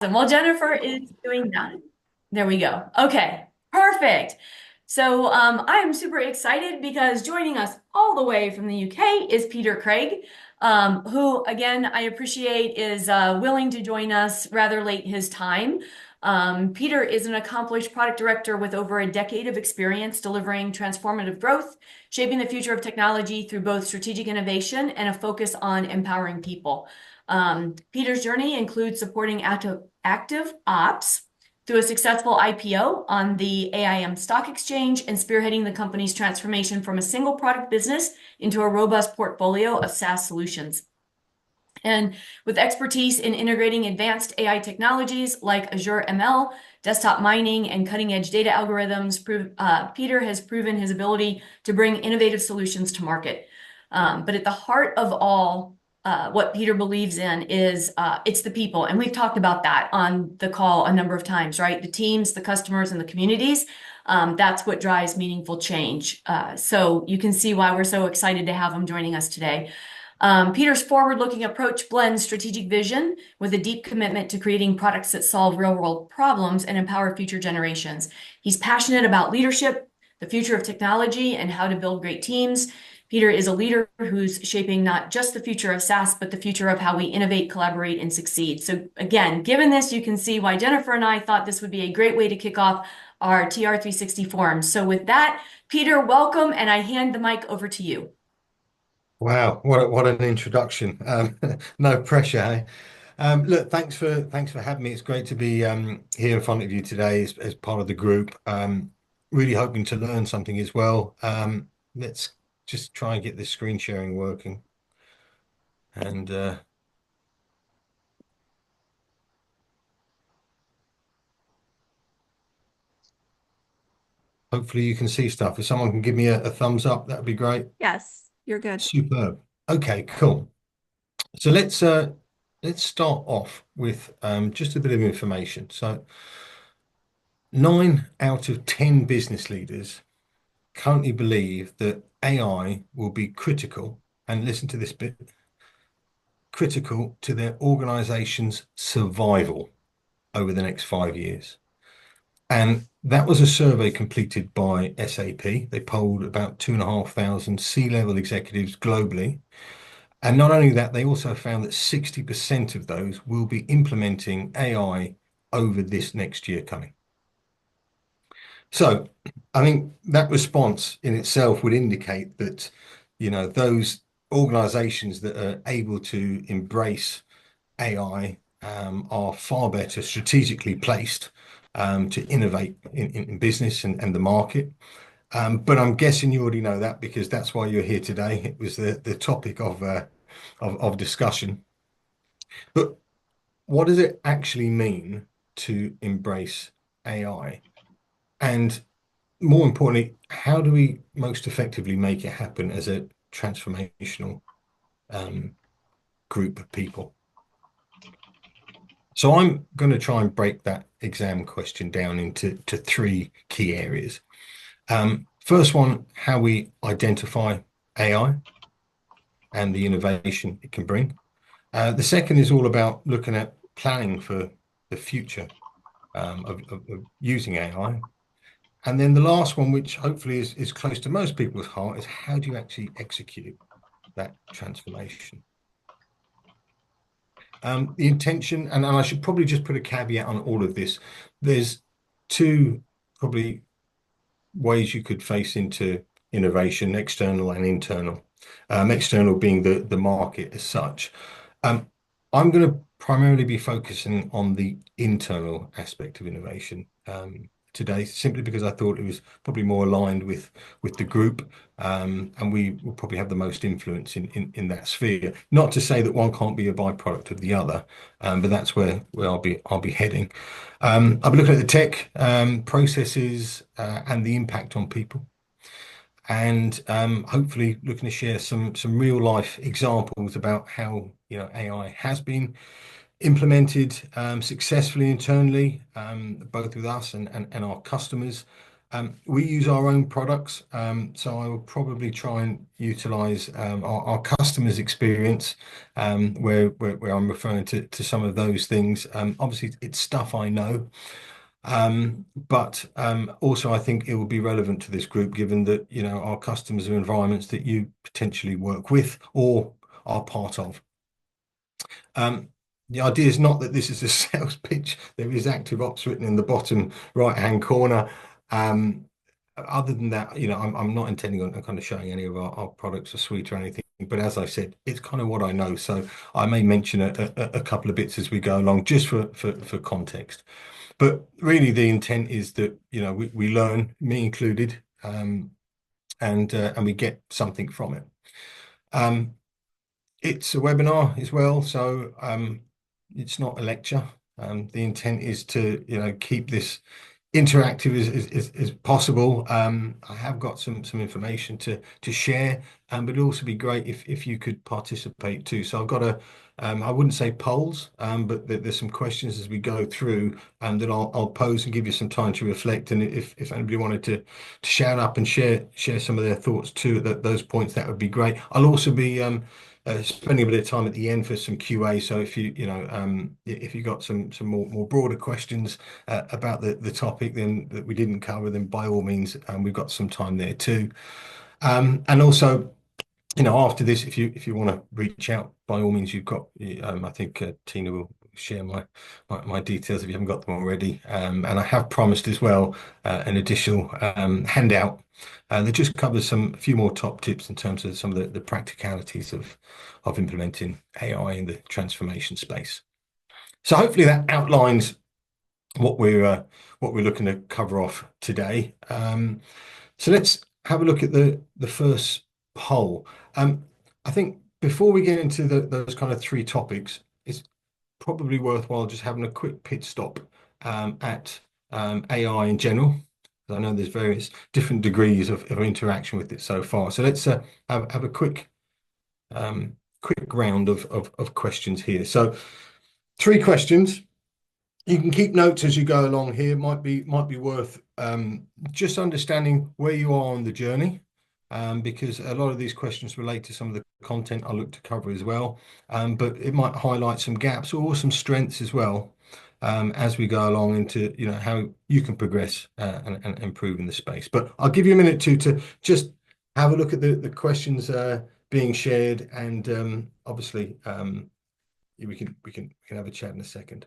Well, Jennifer is doing that. There we go. Okay, perfect. So I am super excited because joining us all the way from the UK is Peter Cregg, who, again, I appreciate is willing to join us rather late his time. Peter is an accomplished product director with over a decade of experience delivering transformative growth, shaping the future of technology through both strategic innovation and a focus on empowering people. Peter's journey includes supporting active ops through a successful IPO on the AIM stock exchange and spearheading the company's transformation from a single product business into a robust portfolio of SaaS solutions. And with expertise in integrating advanced AI technologies like Azure ML, desktop mining, and cutting-edge data algorithms, Peter has proven his ability to bring innovative solutions to market. But at the heart of all, what Peter believes in is it's the people. And we've talked about that on the call a number of times, right? The teams, the customers, and the communities. That's what drives meaningful change. So you can see why we're so excited to have him joining us today. Peter's forward-looking approach blends strategic vision with a deep commitment to creating products that solve real-world problems and empower future generations. He's passionate about leadership, the future of technology, and how to build great teams. Peter is a leader who's shaping not just the future of SaaS, but the future of how we innovate, collaborate, and succeed. So again, given this, you can see why Jennifer and I thought this would be a great way to kick off our TR360 forum. So with that, Peter, welcome, and I hand the mic over to you. Wow, what an introduction. No pressure, hey? Look, thanks for having me. It's great to be here in front of you today as part of the group. Really hoping to learn something as well. Let's just try and get this screen sharing working, and hopefully you can see stuff. If someone can give me a thumbs up, that'd be great. Yes, you're good. Superb. Okay, cool. So let's start off with just a bit of information. So 9 out of 10 business leaders currently believe that AI will be critical, and listen to this bit, critical to their organization's survival over the next 5 years. And that was a survey completed by SAP. They polled about 2,500 C-level executives globally. And not only that, they also found that 60% of those will be implementing AI over this next year coming. So I think that response in itself would indicate that, those organizations that are able to embrace AI are far better strategically placed to innovate in business and the market. But I'm guessing you already know that because that's why you're here today. It was the topic of discussion. But what does it actually mean to embrace AI? And more importantly, how do we most effectively make it happen as a transformational um, group of people? So I'm going to try and break that exam question down into three key areas. First one, how we identify AI and the innovation it can bring. The second is all about looking at planning for the future of using AI. And then the last one, which hopefully is close to most people's heart, is how do you actually execute that transformation? The intention, and I should probably just put a caveat on all of this. There's two probably ways you could face into innovation, external and internal. External being the market as such. I'm going to primarily be focusing on the internal aspect of innovation today, simply because I thought it was probably more aligned with the group, and we will probably have the most influence in that sphere. Not to say that one can't be a byproduct of the other, but that's where I'll be heading. I'll be looking at the tech processes and the impact on people, and hopefully looking to share some real life examples about how AI has been implemented successfully internally, both with us and our customers, We use our own products, so I will probably try and utilize our customers' experience, where I'm referring to some of those things. Obviously, it's stuff I know, but also I think it will be relevant to this group, given that our customers are environments that you potentially work with or are part of. Um, the idea is not that this is a sales pitch. There is active ops written in the bottom right-hand corner. Um, Other than that, I'm not intending on kind of showing any of our products or suite or anything. But as I said, it's kind of what I know. So I may mention a couple of bits as we go along, just for context. But really, the intent is that we learn, me included, and we get something from it. Um, it's a webinar as well, so it's not a lecture. The intent is to keep this interactive as possible. I have got some information to share, but it'd also be great if you could participate too. So I've got I wouldn't say polls, but there's some questions as we go through, that I'll pose and give you some time to reflect. And if anybody wanted to shout up and share some of their thoughts too at those points, that would be great. I'll also be spending a bit of time at the end for some QA. So if you got some more broader questions about the topic then that we didn't cover, then by all means, we've got some time there too. And also, after this, if you want to reach out, by all means, you've got. I think Tina will share my details if you haven't got them already. And I have promised as well an additional handout that just covers a few more top tips in terms of some of the practicalities of implementing AI in the transformation space. So hopefully that outlines what we're looking to cover off today. So let's have a look at the first poll. I think before we get into those kind of three topics, it's probably worthwhile just having a quick pit stop at AI in general. I know there's various different degrees of interaction with it so far. So let's have a quick round of questions here. So three questions. You can keep notes as you go along here. Might be worth just understanding where you are on the journey, because a lot of these questions relate to some of the content I look to cover as well. But it might highlight some gaps or some strengths as well, as we go along into how you can progress and improve in the space. But I'll give you a minute to just have a look at the questions being shared, and obviously we can have a chat in a second.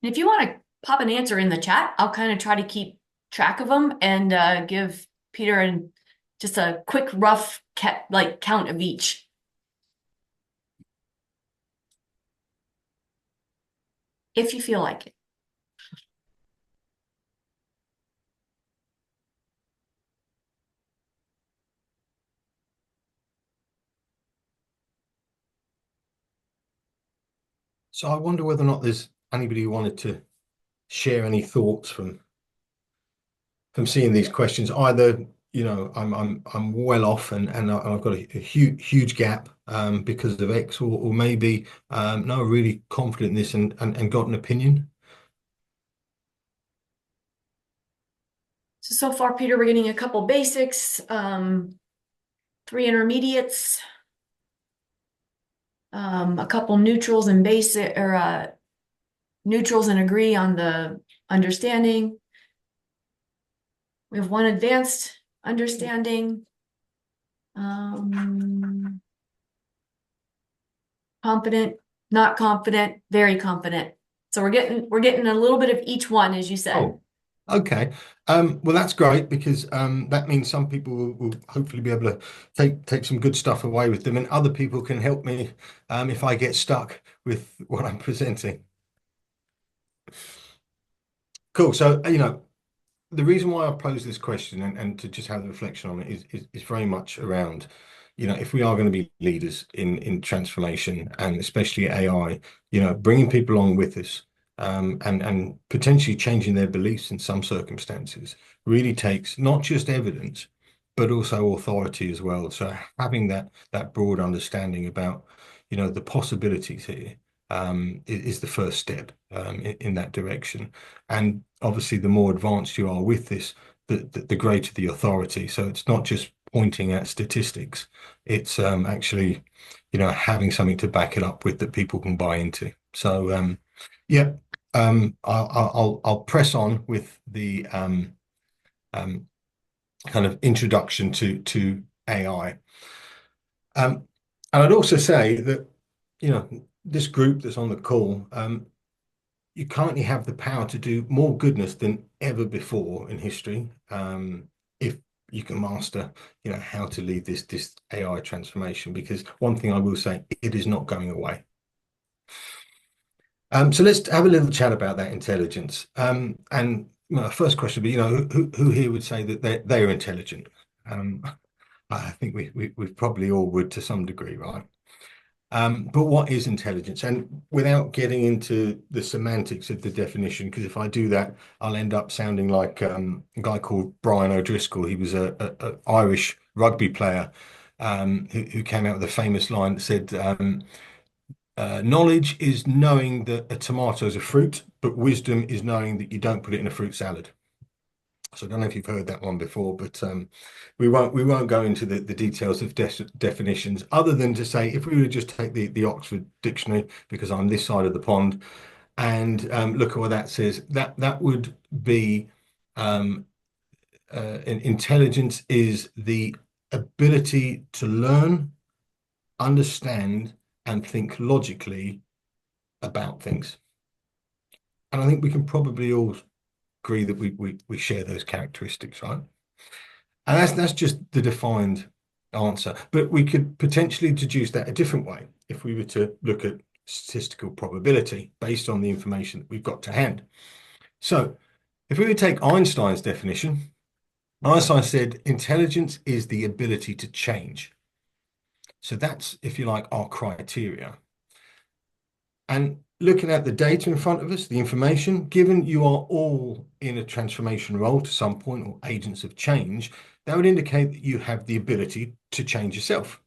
And if you want to pop an answer in the chat, I'll kind of try to keep track of them and give Peter just a quick rough count of each. If you feel like it. So I wonder whether or not there's anybody who wanted to share any thoughts from seeing these questions. Either I'm well off and I've got a huge gap because of X, or maybe no, really confident in this and got an opinion. So far, Peter, we're getting a couple basics, three intermediates, a couple neutrals and basic, or neutrals and agree on the understanding. We have one advanced understanding. Confident, not confident, very confident. So we're getting a little bit of each one, as you said. Oh, okay. Well, that's great, because that means some people will hopefully be able to take some good stuff away with them, and other people can help me if I get stuck with what I'm presenting. Cool. So, the reason why I pose this question, and to just have the reflection on it, is very much around, if we are going to be leaders in transformation, and especially AI, bringing people along with us, and potentially changing their beliefs in some circumstances, really takes not just evidence, but also authority as well. So having that broad understanding about, the possibilities here, is the first step in that direction. And obviously, the more advanced you are with this, the greater the authority. So it's not just pointing at statistics. It's actually, having something to back it up with that people can buy into. So yeah, I'll press on with the um, kind of introduction to AI. And I'd also say that, this group that's on the call, you currently have the power to do more goodness than ever before in history, if you can master, how to lead this AI transformation. Because one thing I will say, it is not going away. So let's have a little chat about that intelligence. And my first question would be, who here would say that they're intelligent? Um, I think we probably all would to some degree, right? But what is intelligence? And without getting into the semantics of the definition, because if I do that, I'll end up sounding like a guy called Brian O'Driscoll. He was a Irish rugby player, who came out with a famous line that said, knowledge is knowing that a tomato is a fruit, but wisdom is knowing that you don't put it in a fruit salad. So I don't know if you've heard that one before, but we won't go into the details of definitions, other than to say, if we were to just take the Oxford Dictionary, because I'm this side of the pond, and look at what that says, that would be, intelligence is the ability to learn, understand, and think logically about things. And I think we can probably all agree that we share those characteristics, right? And that's just the defined answer. But we could potentially deduce that a different way if we were to look at statistical probability based on the information that we've got to hand. So if we would take Einstein's definition, Einstein said intelligence is the ability to change. So that's, if you like, our criteria. And looking at the data in front of us, the information, given you are all in a transformation role to some point, or agents of change, that would indicate that you have the ability to change yourself,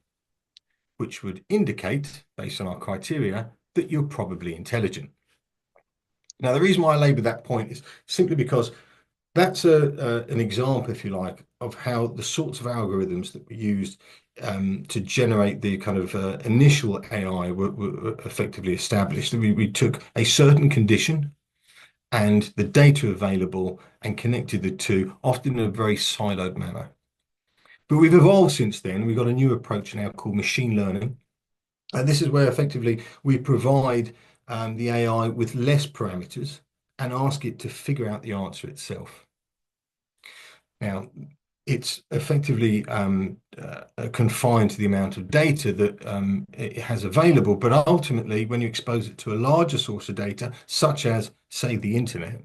which would indicate, based on our criteria, that you're probably intelligent. Now, the reason why I labor that point is simply because that's an example, if you like, of how the sorts of algorithms that were used to generate the kind of initial AI were effectively established. We took a certain condition and the data available and connected the two, often in a very siloed manner. But we've evolved since then. We've got a new approach now called machine learning. And this is where effectively we provide the AI with less parameters and ask it to figure out the answer itself. Now, it's effectively confined to the amount of data that it has available, but ultimately, when you expose it to a larger source of data, such as, say, the internet,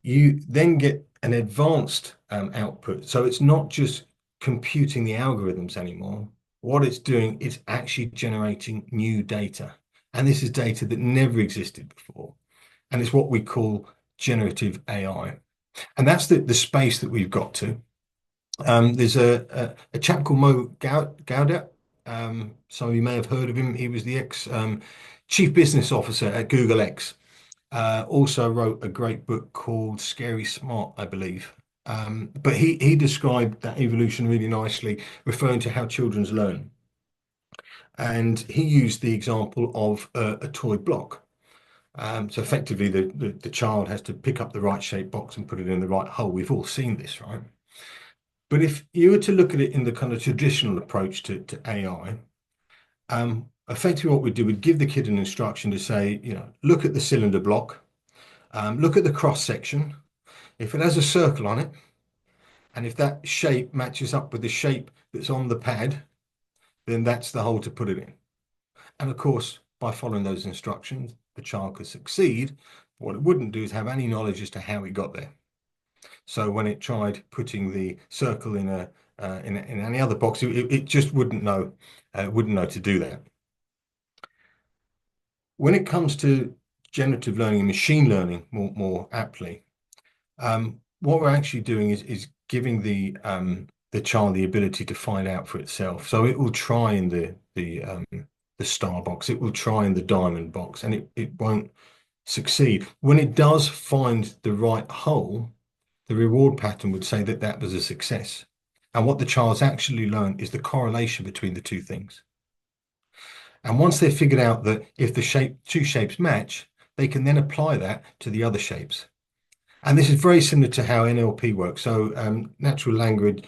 you then get an advanced output. So it's not just computing the algorithms anymore. What it's doing is actually generating new data. And this is data that never existed before. And it's what we call generative AI. And that's the space that we've got to. There's a chap called Mo Gaudat. Some of you may have heard of him. He was the ex chief business officer at Google X. Also wrote a great book called Scary Smart, I believe. But he described that evolution really nicely, referring to how children learn. And he used the example of a toy block. So effectively, the child has to pick up the right shaped box and put it in the right hole. We've all seen this, right? But if you were to look at it in the kind of traditional approach to AI, effectively what we'd do, we'd give the kid an instruction to say, look at the cylinder block, look at the cross section. If it has a circle on it, and if that shape matches up with the shape that's on the pad, then that's the hole to put it in. And of course, by following those instructions, the child could succeed. But what it wouldn't do is have any knowledge as to how it got there. So when it tried putting the circle in in any other box, it just wouldn't know to do that. When it comes to generative learning and machine learning, more aptly, what we're actually doing is giving the child the ability to find out for itself. So it will try in the star box, it will try in the diamond box, and it won't succeed. When it does find the right hole, the reward pattern would say that that was a success. And what the child's actually learned is the correlation between the two things. And once they've figured out that if the two shapes match, they can then apply that to the other shapes. And this is very similar to how NLP works. So natural language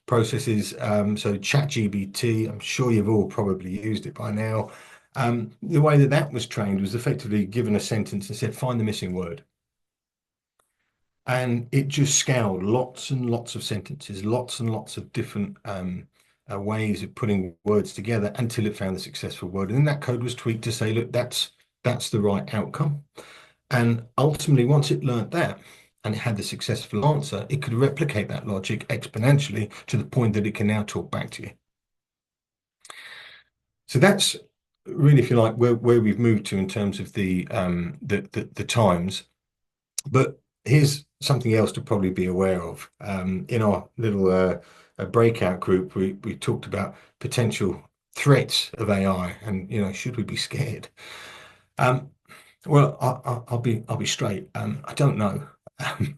processes. So ChatGPT, I'm sure you've all probably used it by now. The way that that was trained was effectively given a sentence and said, find the missing word. And it just scoured lots and lots of sentences, lots and lots of different ways of putting words together until it found the successful word. And then that code was tweaked to say, look, that's the right outcome. And ultimately, once it learned that and it had the successful answer, it could replicate that logic exponentially to the point that it can now talk back to you. So that's really, if you like, where we've moved to in terms of the times. But here's something else to probably be aware of. In our little breakout group, we talked about potential threats of AI, and should we be scared? Um, well, I'll be straight. I don't know.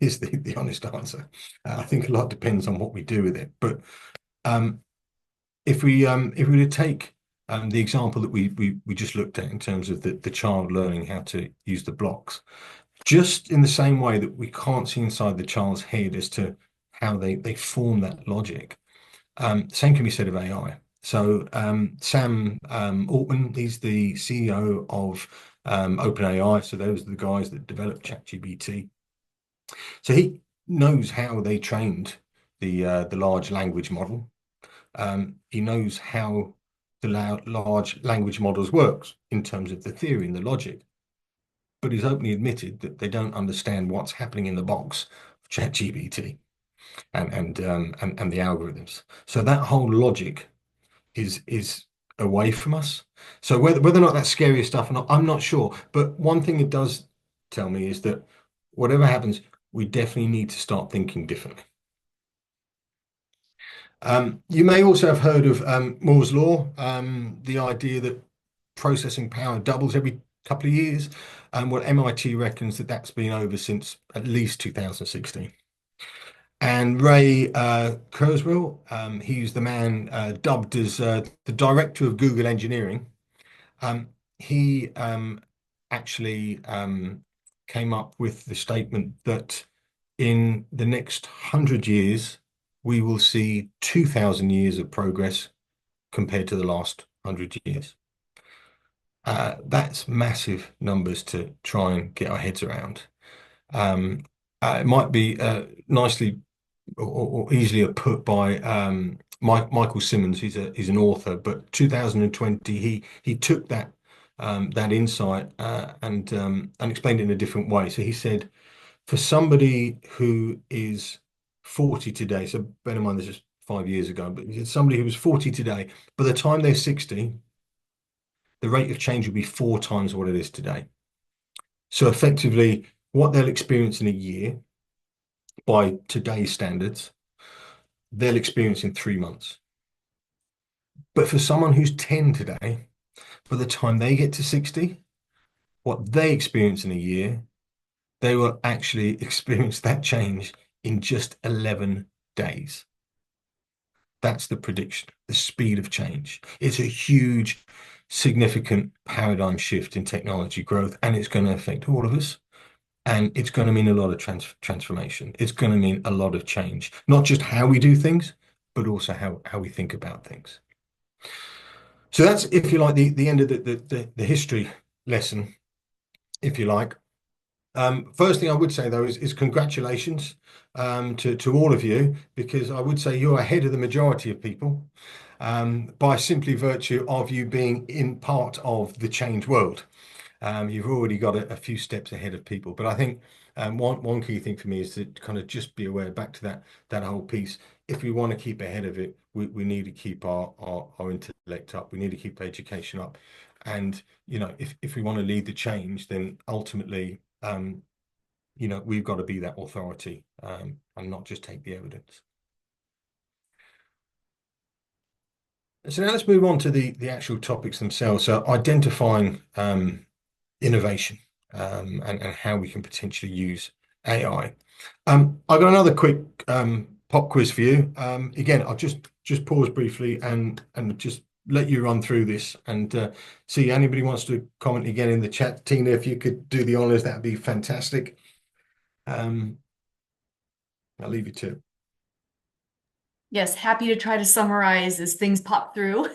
Is the honest answer. I think a lot depends on what we do with it. But um, if we were to take the example that we just looked at in terms of the child learning how to use the blocks, just in the same way that we can't see inside the child's head as to how they form that logic, same can be said of AI. So Sam Altman, he's the CEO of OpenAI. So those are the guys that developed ChatGPT. So he knows how they trained the large language model. He knows how the large language models works in terms of the theory and the logic. But he's openly admitted that they don't understand what's happening in the box of ChatGPT and the algorithms. So that whole logic is away from us. So whether or not that's scary stuff or not, I'm not sure. But one thing it does tell me is that whatever happens, we definitely need to start thinking differently. You may also have heard of Moore's law, the idea that processing power doubles every couple of years. Well, MIT reckons that that's been over since at least 2016. And Ray Kurzweil, he's the man dubbed as the director of Google engineering. He actually came up with the statement that in the next 100 years, we will see 2,000 years of progress compared to the last 100 years. That's massive numbers to try and get our heads around. Um, it might be nicely or easier put by Michael Simmons. He's an author, but 2020 he took that insight and explained it in a different way. So he said, for somebody who is 40 today, so bear in mind this is 5 years ago, but somebody who was 40 today, by the time they're 60, the rate of change will be 4 times what it is today. So effectively, what they'll experience in a year by today's standards, they'll experience in 3 months. But for someone who's 10 today, by the time they get to 60, what they experience in a year, they will actually experience that change in just 11 days. That's the prediction, the speed of change. It's a huge, significant paradigm shift in technology growth, and it's going to affect all of us. And it's going to mean a lot of transformation. It's going to mean a lot of change, not just how we do things, but also how we think about things. So that's, if you like, the end of the history lesson, if you like. First thing I would say, though, is congratulations to all of you, because I would say you're ahead of the majority of people by simply virtue of you being in part of the change world. You've already got a few steps ahead of people. But I think one key thing for me is to kind of just be aware, back to that whole piece. If we want to keep ahead of it, we need to keep our intellect up. We need to keep education up. And, if we want to lead the change, then ultimately, we've got to be that authority and not just take the evidence. So now let's move on to the actual topics themselves. So identifying innovation and how we can potentially use AI. I've got another quick pop quiz for you. Again, I'll just pause briefly and just let you run through this and see anybody wants to comment again in the chat. Tina, if you could do the honors, that'd be fantastic. Um, I'll leave you to it. Yes, happy to try to summarize as things pop through.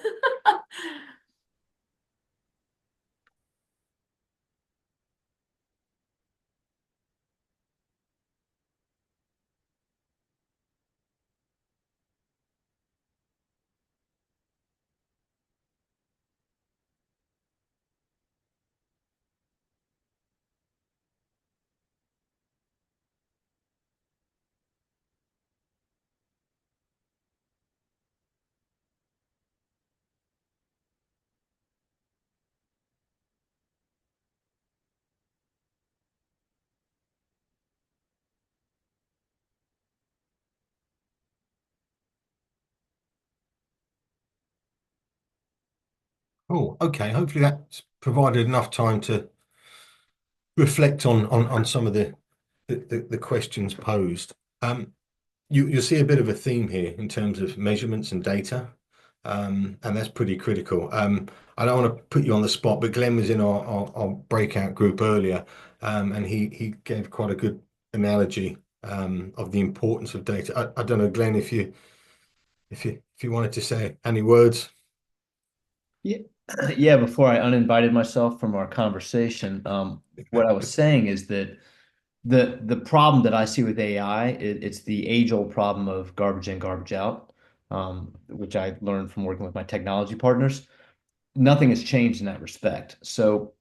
Oh, okay. Hopefully that's provided enough time to reflect on some of the questions posed. You'll see a bit of a theme here in terms of measurements and data, and that's pretty critical. I don't want to put you on the spot, but Glenn was in our breakout group earlier, and he gave quite a good analogy of the importance of data. I don't know, Glenn, if you wanted to say any words. Yeah, yeah. Before I uninvited myself from our conversation, what I was saying is that the problem that I see with AI, it's the age-old problem of garbage in, garbage out, which I learned from working with my technology partners. Nothing has changed in that respect. So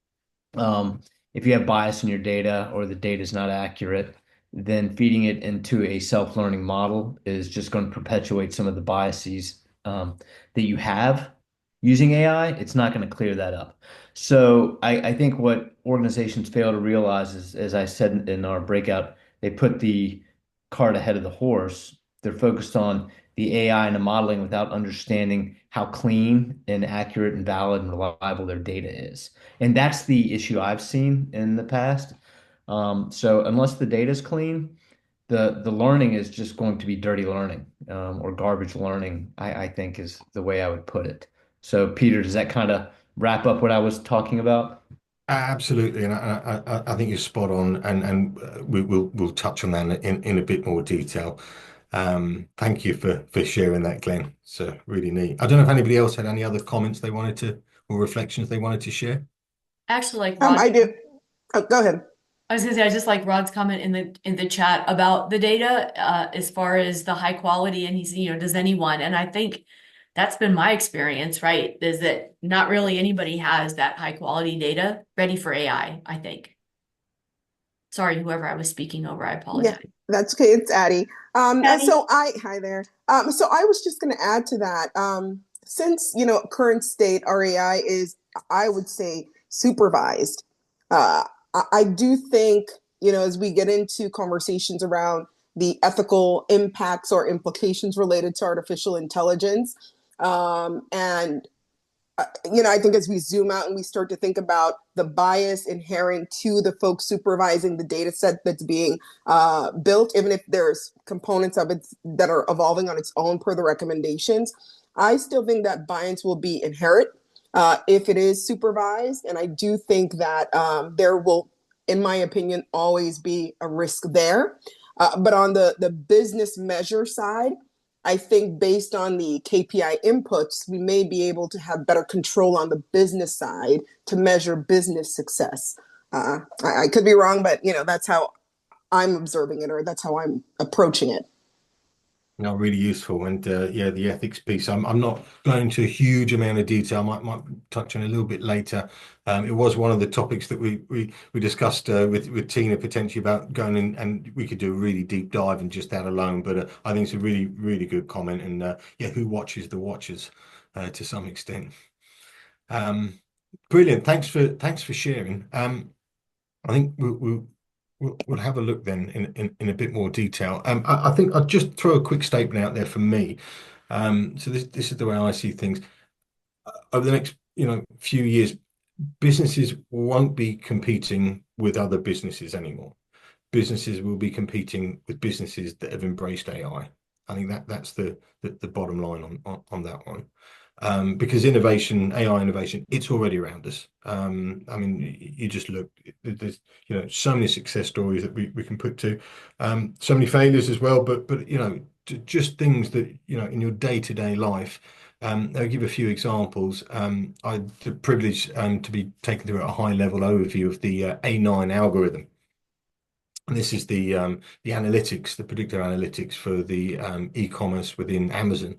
if you have bias in your data or the data is not accurate, then feeding it into a self-learning model is just going to perpetuate some of the biases that you have using AI. It's not going to clear that up. So I think what organizations fail to realize is, as I said in our breakout, they put the cart ahead of the horse. They're focused on the AI and the modeling without understanding how clean and accurate and valid and reliable their data is. And that's the issue I've seen in the past. So unless the data is clean, the learning is just going to be dirty learning, or garbage learning, I think is the way I would put it. So Peter, does that kind of wrap up what I was talking about? Absolutely, and I think you're spot on, and we'll touch on that in a bit more detail. Thank you for sharing that, Glenn. It's really neat. I don't know if anybody else had any other comments they wanted to or reflections they wanted to share. Actually, like Rod, I do. Oh, go ahead. I was gonna say I just like Rod's comment in the chat about the data as far as the high quality, and he's, does anyone? And I think that's been my experience, right? Is that not really anybody has that high quality data ready for AI, I think. Sorry, whoever I was speaking over, I Yeah, apologize. that's okay. It's Addie. Patty? Hi there. So I was just going to add to that. Since, current state RAI is, I would say, supervised. I do think, as we get into conversations around the ethical impacts or implications related to artificial intelligence, and I think as we zoom out and we start to think about the bias inherent to the folks supervising the data set that's being built, even if there's components of it that are evolving on its own per the recommendations, I still think that bias will be inherent if it is supervised. And I do think that there will, in my opinion, always be a risk there. But on the business measure side, I think based on the KPI inputs, we may be able to have better control on the business side to measure business success. I could be wrong, but that's how I'm observing it, or that's how I'm approaching it. No, really useful, and yeah, the ethics piece. I'm not going into a huge amount of detail. Might touch on a little bit later. It was one of the topics that we discussed with Tina potentially about going in, and we could do a really deep dive in just that alone. But I think it's a really good comment, and yeah, who watches the watchers to some extent. Brilliant. Thanks for sharing. I think we'll have a look then in a bit more detail. I think I'll just throw a quick statement out there from me. So this is the way I see things. Over the next few years, businesses won't be competing with other businesses anymore. businesses will be competing with businesses that have embraced AI. I think that's the bottom line on that one. Because innovation, AI innovation, it's already around us. I mean, you just look, there's, so many success stories that we can put to, so many failures as well, but just things that, in your day-to-day life. I'll give a few examples. I had the privilege to be taken through a high-level overview of the A9 algorithm. And this is the analytics, the predictive analytics for the e-commerce within Amazon.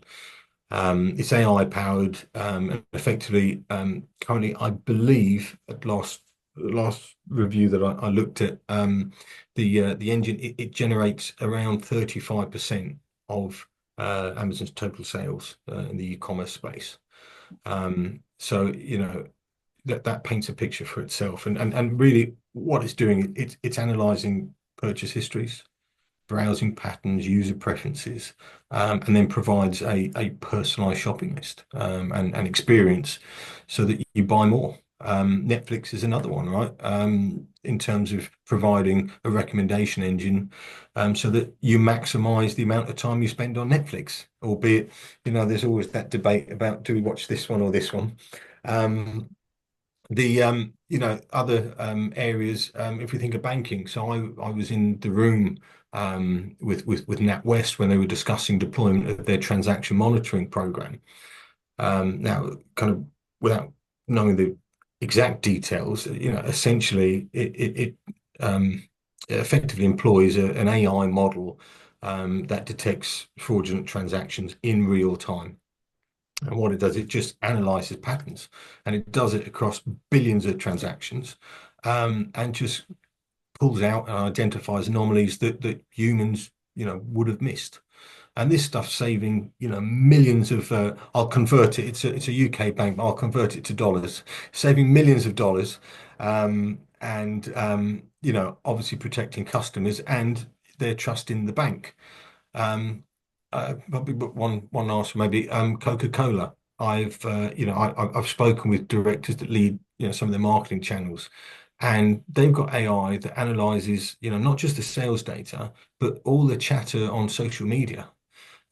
It's AI powered, and effectively, currently, I believe at last review that I looked at, the engine, it generates around 35% of Amazon's total sales in the e-commerce space. So that paints a picture for itself, and really what it's doing, it's analyzing purchase histories, browsing patterns, user preferences, and then provides a personalized shopping list, and experience so that you buy more. Netflix is another one, right? In terms of providing a recommendation engine, so that you maximize the amount of time you spend on Netflix, albeit, there's always that debate about, do we watch this one or this one? The other areas, if we think of banking, so I was in the room with NatWest when they were discussing deployment of their transaction monitoring program. Now, kind of without knowing the exact details, essentially it effectively employs an AI model that detects fraudulent transactions in real time. And what it does, it just analyzes patterns, and it does it across billions of transactions, and just pulls out and identifies anomalies that humans, would have missed. And this stuff saving, millions of, I'll convert it. It's a UK bank, but I'll convert it to dollars, saving millions of dollars, and obviously protecting customers and their trust in the bank. Probably one last maybe, Coca-Cola. I've spoken with directors that lead, some of their marketing channels, and they've got AI that analyzes, not just the sales data, but all the chatter on social media.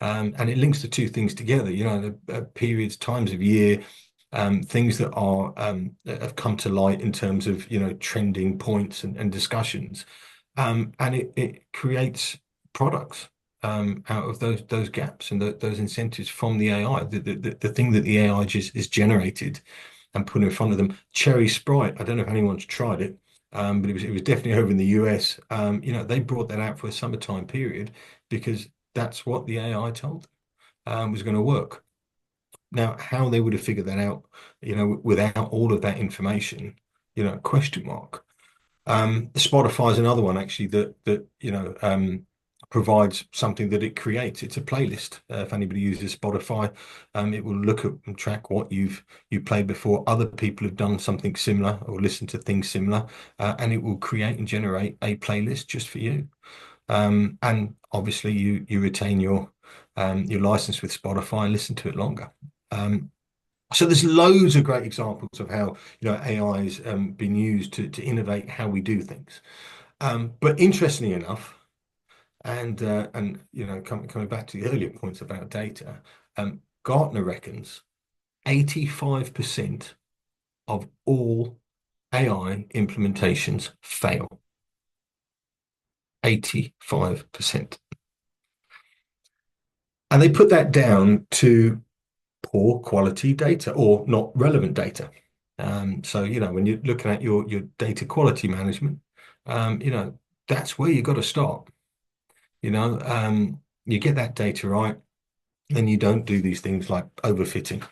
And it links the two things together, the periods, times of year, things that have come to light in terms of, trending points and discussions. And it creates products out of those gaps and those incentives from the AI. The thing that the AI just is generated and put in front of them. Cherry Sprite, I don't know if anyone's tried it, but it was definitely over in the US. They brought that out for a summertime period because that's what the AI told them was going to work. Now, how they would have figured that out, without all of that information, question mark. Spotify is another one actually that provides something that it creates. It's a playlist. If anybody uses Spotify, it will look at and track what you've played before. Other people have done something similar or listened to things similar, and it will create and generate a playlist just for you. And obviously, you retain your license with Spotify and listen to it longer. So there's loads of great examples of how AI has been used to innovate how we do things. But interestingly enough, and coming back to the earlier points about data, Gartner reckons 85% of all AI implementations fail. 85%. And they put that down to poor quality data or not relevant data. So, when you're looking at your data quality management, that's where you got to start. You get that data right, then you don't do these things like overfitting.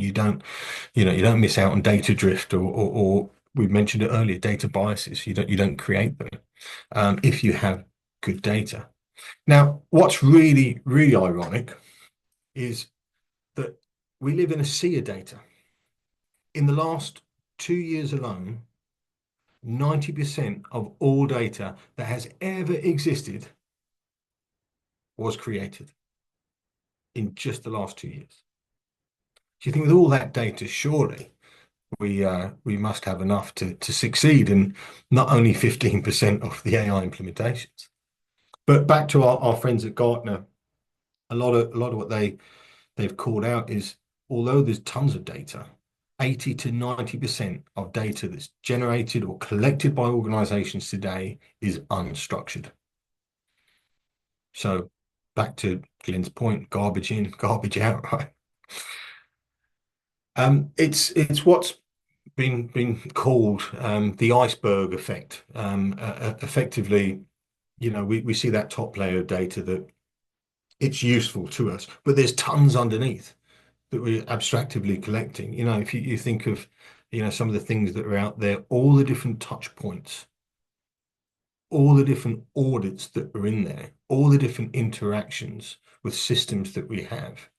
You don't miss out on data drift or we mentioned it earlier, data biases. You don't create them if you have good data. Now, what's really, really ironic is that we live in a sea of data. In the last 2 years alone, 90% of all data that has ever existed was created in just the last 2 years. Do you think with all that data, surely we must have enough to succeed in not only 15% of the AI implementations. But back to our friends at Gartner, a lot of what they've called out is, although there's tons of data, 80 to 90% of data that's generated or collected by organizations today is unstructured. So back to Glenn's point, garbage in, garbage out, right? It's what's been called the iceberg effect. Effectively, we see that top layer of data that it's useful to us, but there's tons underneath that we're abstractively collecting. If you think of, some of the things that are out there, all the different touch points, all the different audits that are in there, all the different interactions with systems that we have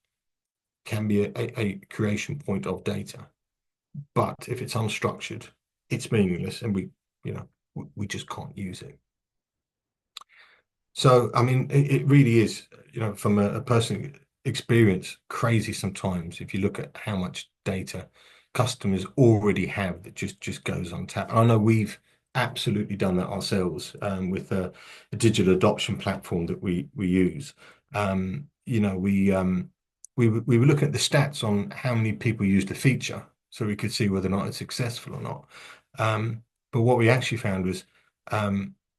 can be a creation point of data. But if it's unstructured, it's meaningless, and we just can't use it. So, I mean, it really is, from a personal experience, crazy sometimes if you look at how much data customers already have that just goes untapped. And I know we've absolutely done that ourselves with a digital adoption platform that we use. We were looking at the stats on how many people used the feature, so we could see whether or not it's successful or not. But what we actually found was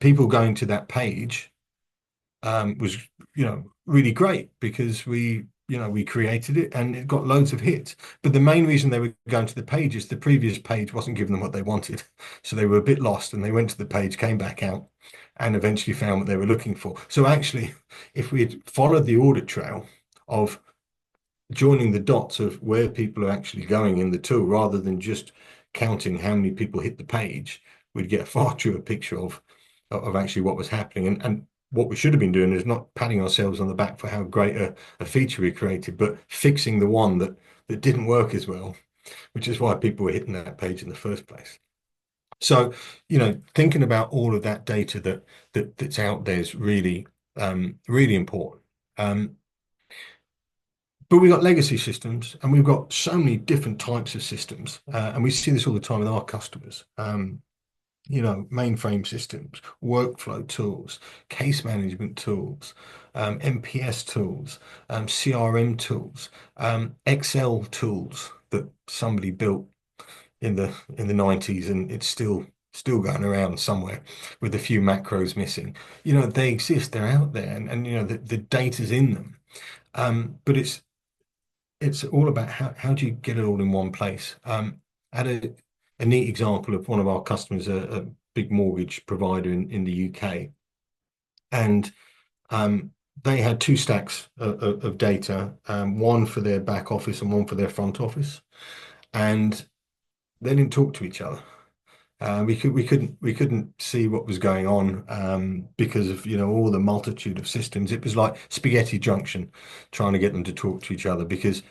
people going to that page was really great, because we created it and it got loads of hits. But the main reason they were going to the page is the previous page wasn't giving them what they wanted, so they were a bit lost, and they went to the page, came back out, and eventually found what they were looking for. So actually, if we had followed the audit trail of joining the dots of where people are actually going in the tool, rather than just counting how many people hit the page, we'd get a far truer picture of actually what was happening. And what we should have been doing is not patting ourselves on the back for how great a feature we created, but fixing the one that didn't work as well, which is why people were hitting that page in the first place. So, thinking about all of that data that's out there is really, really important. But we've got legacy systems, and we've got so many different types of systems, and we see this all the time with our customers. Mainframe systems, workflow tools, case management tools, MPS tools, CRM tools, Excel tools that somebody built in the 90s, and it's still going around somewhere with a few macros missing. They exist, they're out there, and the data's in them. But it's all about how do you get it all in one place. I had a neat example of one of our customers, a big mortgage provider in the UK, and they had two stacks of data, one for their back office and one for their front office, and they didn't talk to each other. We couldn't see what was going on because of all the multitude of systems. It was like spaghetti junction, trying to get them to talk to each other, because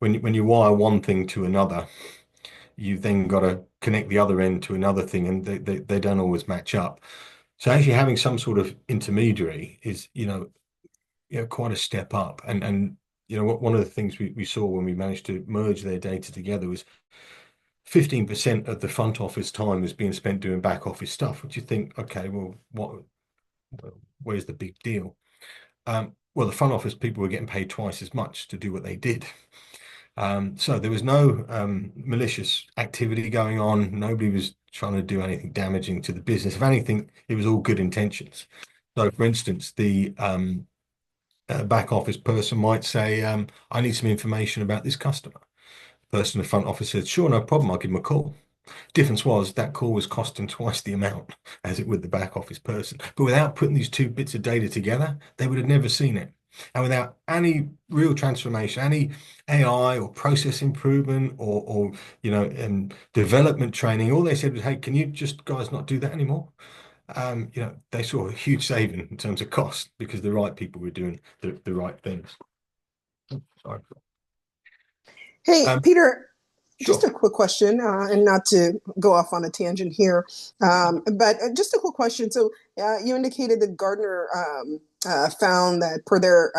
when you wire one thing to another, you've then got to connect the other end to another thing, and they don't always match up. So actually having some sort of intermediary is quite a step up. And one of the things we saw when we managed to merge their data together was 15% of the front office time was being spent doing back office stuff, which you think, okay, well, where's the big deal? Well, the front office people were getting paid twice as much to do what they did. So there was no malicious activity going on. Nobody was trying to do anything damaging to the business. If anything, it was all good intentions. So, for instance, the back office person might say, I need some information about this customer. The person in the front office said, sure, no problem, I'll give him a call. Difference was that call was costing twice the amount as it would the back office person. But without putting these two bits of data together, they would have never seen it. And without any real transformation, any AI or process improvement or development training, all they said was, hey, can you just guys not do that anymore? They saw a huge saving in terms of cost, because the right people were doing the right things. Sorry. Hey, Peter, just Sure. a quick question, and not to go off on a tangent here, but just a quick question. So you indicated that Gardner found that per their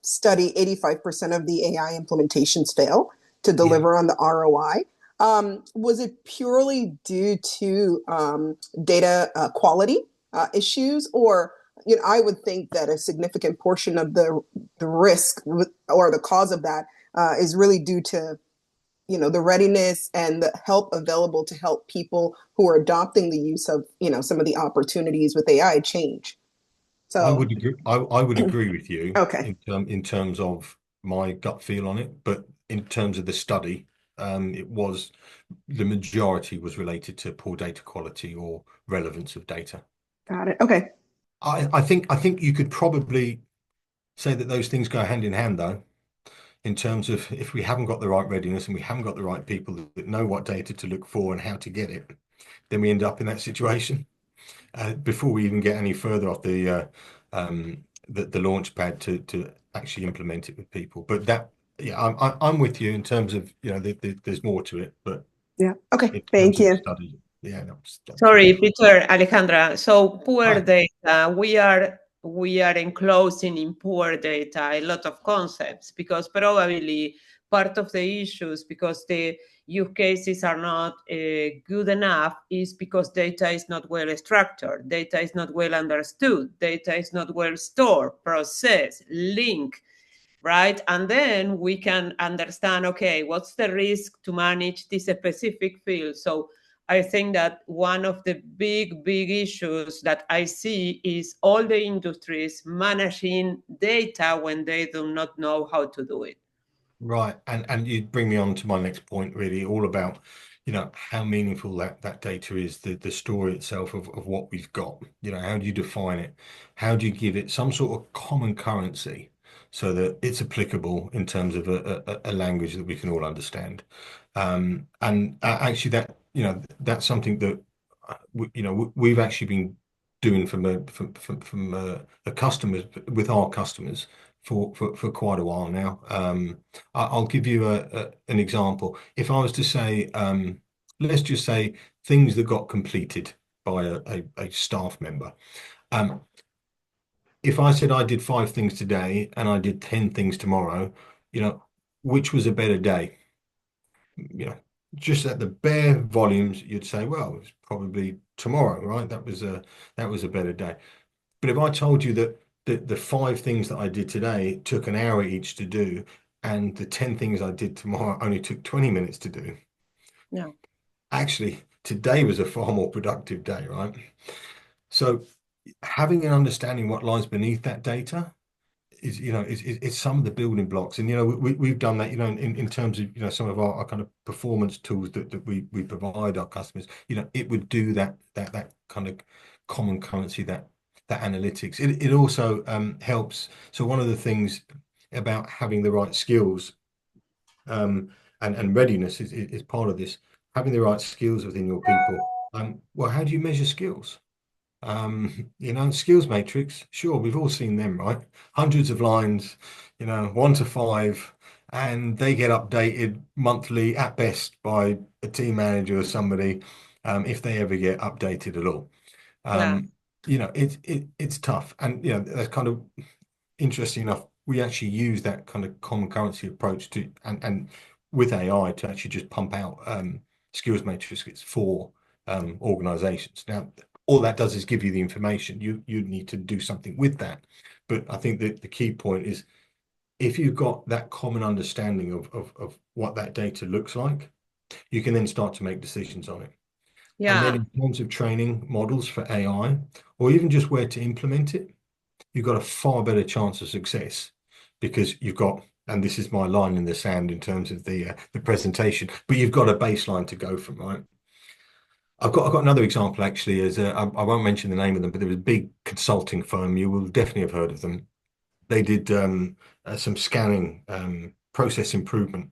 study, 85% of the AI implementations fail to deliver on the ROI. Was it purely due to data quality issues, or I would think that a significant portion of the risk or the cause of that is really due to the readiness and the help available to help people who are adopting the use of some of the opportunities with AI change. I So would agree. I would agree with you okay, in terms of my gut feel on it, but in terms of the study, it was the majority was related to poor data quality or relevance of data. got it. Okay, I think you could probably say that those things go hand in hand, though, in terms of if we haven't got the right readiness and we haven't got the right people that know what data to look for and how to get it, then we end up in that situation before we even get any further off the launch pad to actually implement it with people. But that, yeah, I'm with you in terms of there's more to it, but yeah, okay, in thank terms of the you. study, yeah, that was Sorry, it. Peter, Alejandra. So poor Hi. data, we are enclosing in poor data a lot of concepts because probably part of the issues because the use cases are not good enough is because data is not well structured, data is not well understood, data is not well stored, processed, linked, right? And then we can understand, okay, what's the risk to manage this specific field? So I think that one of the big issues that I see is all the industries managing data when they do not know how to do it. Right. And you bring me on to my next point, really, all about, how meaningful that data is, the story itself of what we've got. How do you define it? How do you give it some sort of common currency so that it's applicable in terms of a language that we can all understand? And actually that's something that we've actually been doing from a customers with our customers for quite a while now. I'll give you an example. If I was to say, let's just say things that got completed by a staff member. Um, if I said I did 5 things today and I did 10 things tomorrow, which was a better day? Just at the bare volumes, you'd say, well, it's probably tomorrow, right? That was a better day. But if I told you that the 5 things that I did today took an hour each to do, and the 10 things I did tomorrow only took 20 minutes to do, Yeah. actually, today was a far more productive day, right? So having an understanding what lies beneath that data is some of the building blocks. And we've done that in terms of some of our kind of performance tools that we provide our customers. It would do that kind of common currency, that analytics. It also helps. So one of the things about having the right skills and readiness is part of this. Having the right skills within your people. Well, how do you measure skills? Skills matrix, sure, we've all seen them, right? Hundreds of lines, 1 to 5, and they get updated monthly at best by a team manager or somebody, if they ever get updated at all. Yeah. It's tough. And that's kind of interesting enough. We actually use that kind of common currency approach to and with AI to actually just pump out skills matrices for organizations. Now, all that does is give you the information. You need to do something with that. But I think that the key point is if you've got that common understanding of what that data looks like, you can then start to make decisions on it. And then Yeah. in terms of training models for AI, or even just where to implement it, you've got a far better chance of success because you've got, and this is my line in the sand in terms of the presentation, but you've got a baseline to go from, right? I've got another example actually. I won't mention the name of them, but there was a big consulting firm. You will definitely have heard of them. They did some scanning, process improvement,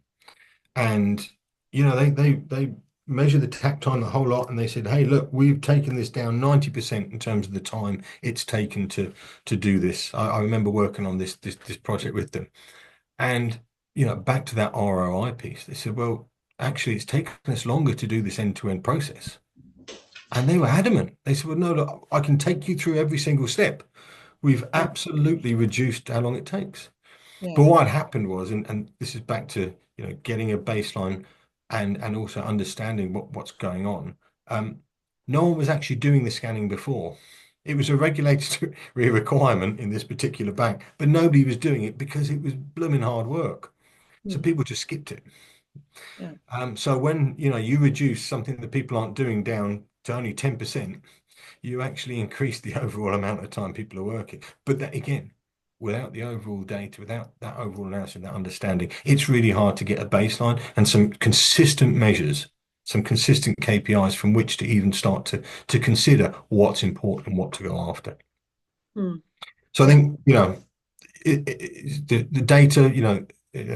and they measure the takt time the whole lot, and they said, "Hey, look, we've taken this down 90% in terms of the time it's taken to do this." I remember working on this project with them, and back to that ROI piece, they said, "Well, actually, it's taken us longer to do this end-to-end process." And they were adamant. They said, "Well, no, look, I can take you through every single step. We've absolutely reduced how long it takes." But Yeah. what happened was, and this is back to getting a baseline and also understanding what's going on. No one was actually doing the scanning before. It was a regulatory requirement in this particular bank, but nobody was doing it because it was blooming hard work. So people just skipped it. Yeah. So when you reduce something that people aren't doing down to only 10%, you actually increase the overall amount of time people are working. But that again, without the overall data, without that overall analysis, that understanding, it's really hard to get a baseline and some consistent measures, some consistent KPIs from which to even start to consider what's important and what to go after. So I think, the data,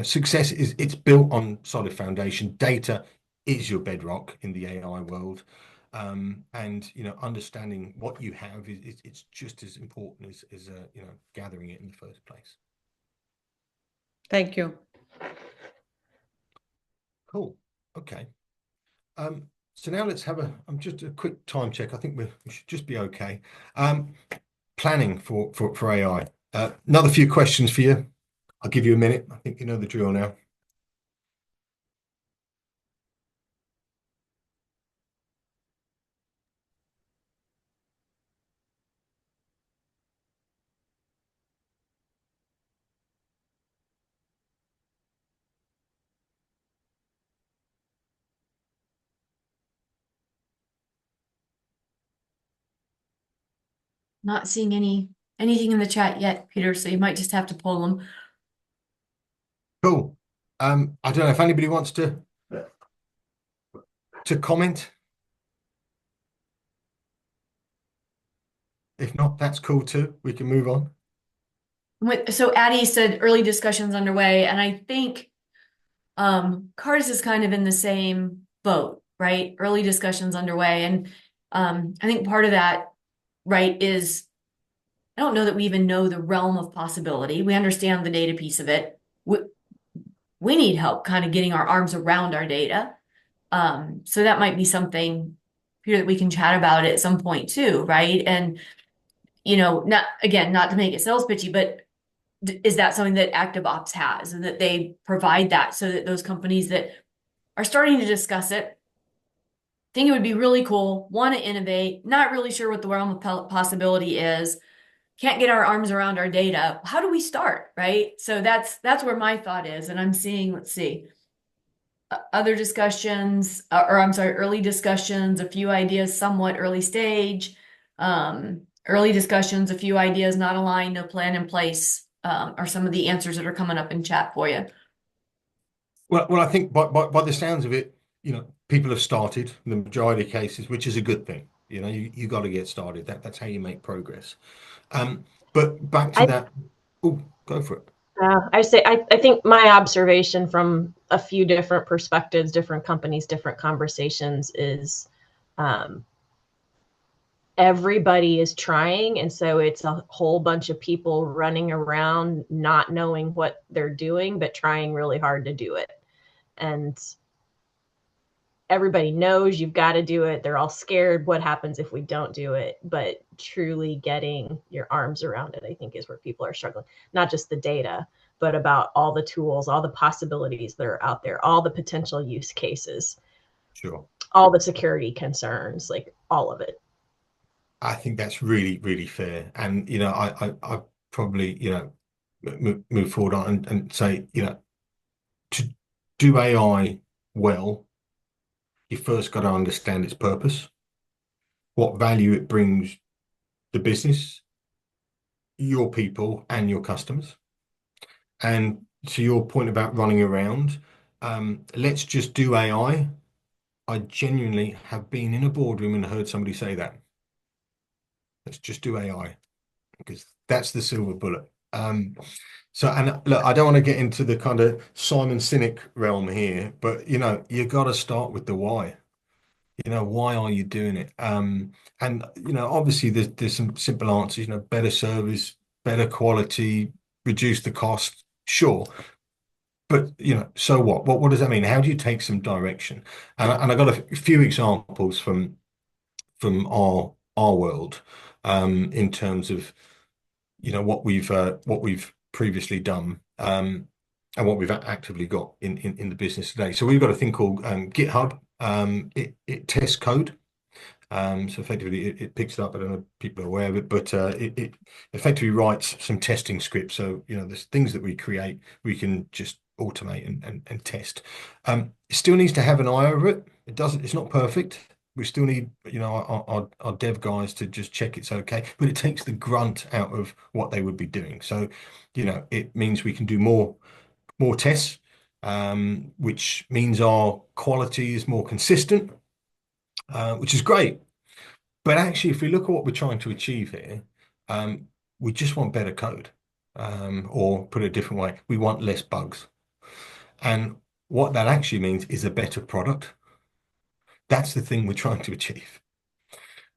success it's built on solid foundation. Data is your bedrock in the AI world. And understanding what you have it's just as important as gathering it in the first place. Thank you. Cool. Okay. So now let's have just a quick time check. I think we should just be okay. Planning for AI. Another few questions for you. I'll give you a minute. I think you know the drill now. Not seeing anything in the chat yet, Peter, so you might just have to pull them. Cool. I don't know if anybody wants to comment. If not, that's cool too. We can move on. So Addie said early discussions underway, and I think Cardis is kind of in the same boat, right? Early discussions underway. And I think part of that, right, is I don't know that we even know the realm of possibility. We understand the data piece of it. We need help kind of getting our arms around our data. So that might be something here that we can chat about at some point too, right? And not to make it sales pitchy, but is that something that Active Ops has and that they provide that so that those companies that are starting to discuss it think it would be really cool, want to innovate, not really sure what the realm of possibility is, can't get our arms around our data. How do we start, right? So that's where my thought is. And I'm seeing, let's see, other discussions, or I'm sorry, early discussions, a few ideas, somewhat early stage, early discussions, a few ideas not aligned, no plan in place, are some of the answers that are coming up in chat for you. Well, I think by the sounds of it, people have started in the majority of cases, which is a good thing. You got to get started. That's how you make progress. But back to that. Oh, go for it. I think my observation from a few different perspectives, different companies, different conversations is everybody is trying. And so it's a whole bunch of people running around, not knowing what they're doing, but trying really hard to do it. And everybody knows you've got to do it. They're all scared. What happens if we don't do it? But truly getting your arms around it, I think, is where people are struggling. Not just the data, but about all the tools, all the possibilities that are out there, all the potential use cases, Sure, all the security concerns, like all of it. I think that's really, really fair. And, I probably, move forward on and say, to do AI well, you first got to understand its purpose, what value it brings the business, your people, and your customers. And to your point about running around, let's just do AI. I genuinely have been in a boardroom and heard somebody say that. Let's just do AI because that's the silver bullet. So, and look, I don't want to get into the kind of Simon Sinek realm here, but you got to start with the why. Why are you doing it? And obviously there's some simple answers. Better service, better quality, reduce the cost. Sure, but so what? What does that mean? How do you take some direction? And I got a few examples from our world in terms of what we've previously done. and what we've actively got in the business today. So we've got a thing called GitHub. It tests code. So effectively, it picks it up. I don't know if people are aware of it, but it effectively writes some testing scripts. So, there's things that we create, we can just automate and test. It still needs to have an eye over it. It's not perfect. We still need, our dev guys to just check it's okay, but it takes the grunt out of what they would be doing. So, it means we can do more tests, which means our quality is more consistent, which is great. But actually, if we look at what we're trying to achieve here, we just want better code, or put it a different way, we want less bugs. And what that actually means is a better product. That's the thing we're trying to achieve.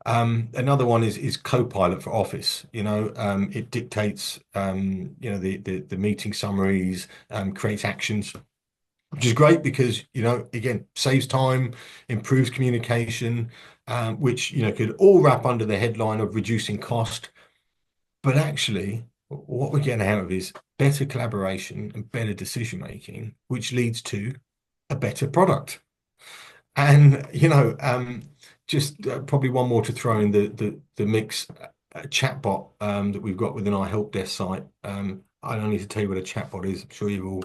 Another one is Copilot for Office. It dictates, the meeting summaries, creates actions, which is great because, again, saves time, improves communication, which, could all wrap under the headline of reducing cost. But actually, what we're getting out of is better collaboration and better decision making, which leads to a better product. And, just probably one more to throw in the mix, a chatbot that we've got within our help desk site. I don't need to tell you what a chatbot is. I'm sure you've all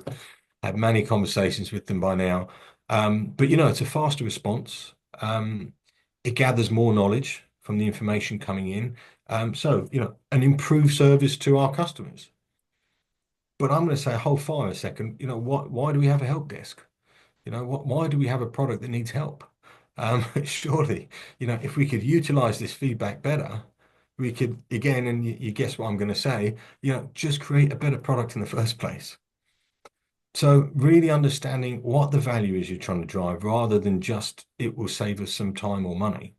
had many conversations with them by now. But it's a faster response. It gathers more knowledge from the information coming in. So, an improved service to our customers. But I'm going to say, hold fire a second. Why do we have a help desk? Why do we have a product that needs help? Surely, if we could utilize this feedback better, we could, again, and you guess what I'm going to say, just create a better product in the first place. So really understanding what the value is you're trying to drive, rather than just it will save us some time or money,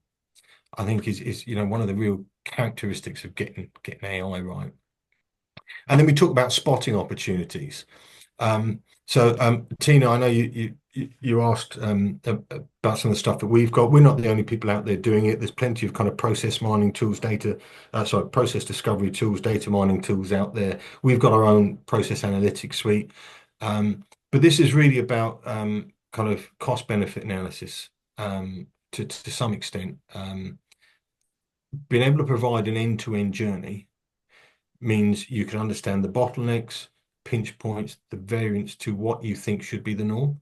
I think is one of the real characteristics of getting AI right. And then we talk about spotting opportunities. Tina, I know you asked about some of the stuff that we've got. We're not the only people out there doing it. There's plenty of kind of process mining tools, process discovery tools, data mining tools out there. We've got our own process analytics suite. But this is really about kind of cost benefit analysis to some extent. Being able to provide an end-to-end journey means you can understand the bottlenecks, pinch points, the variance to what you think should be the norm.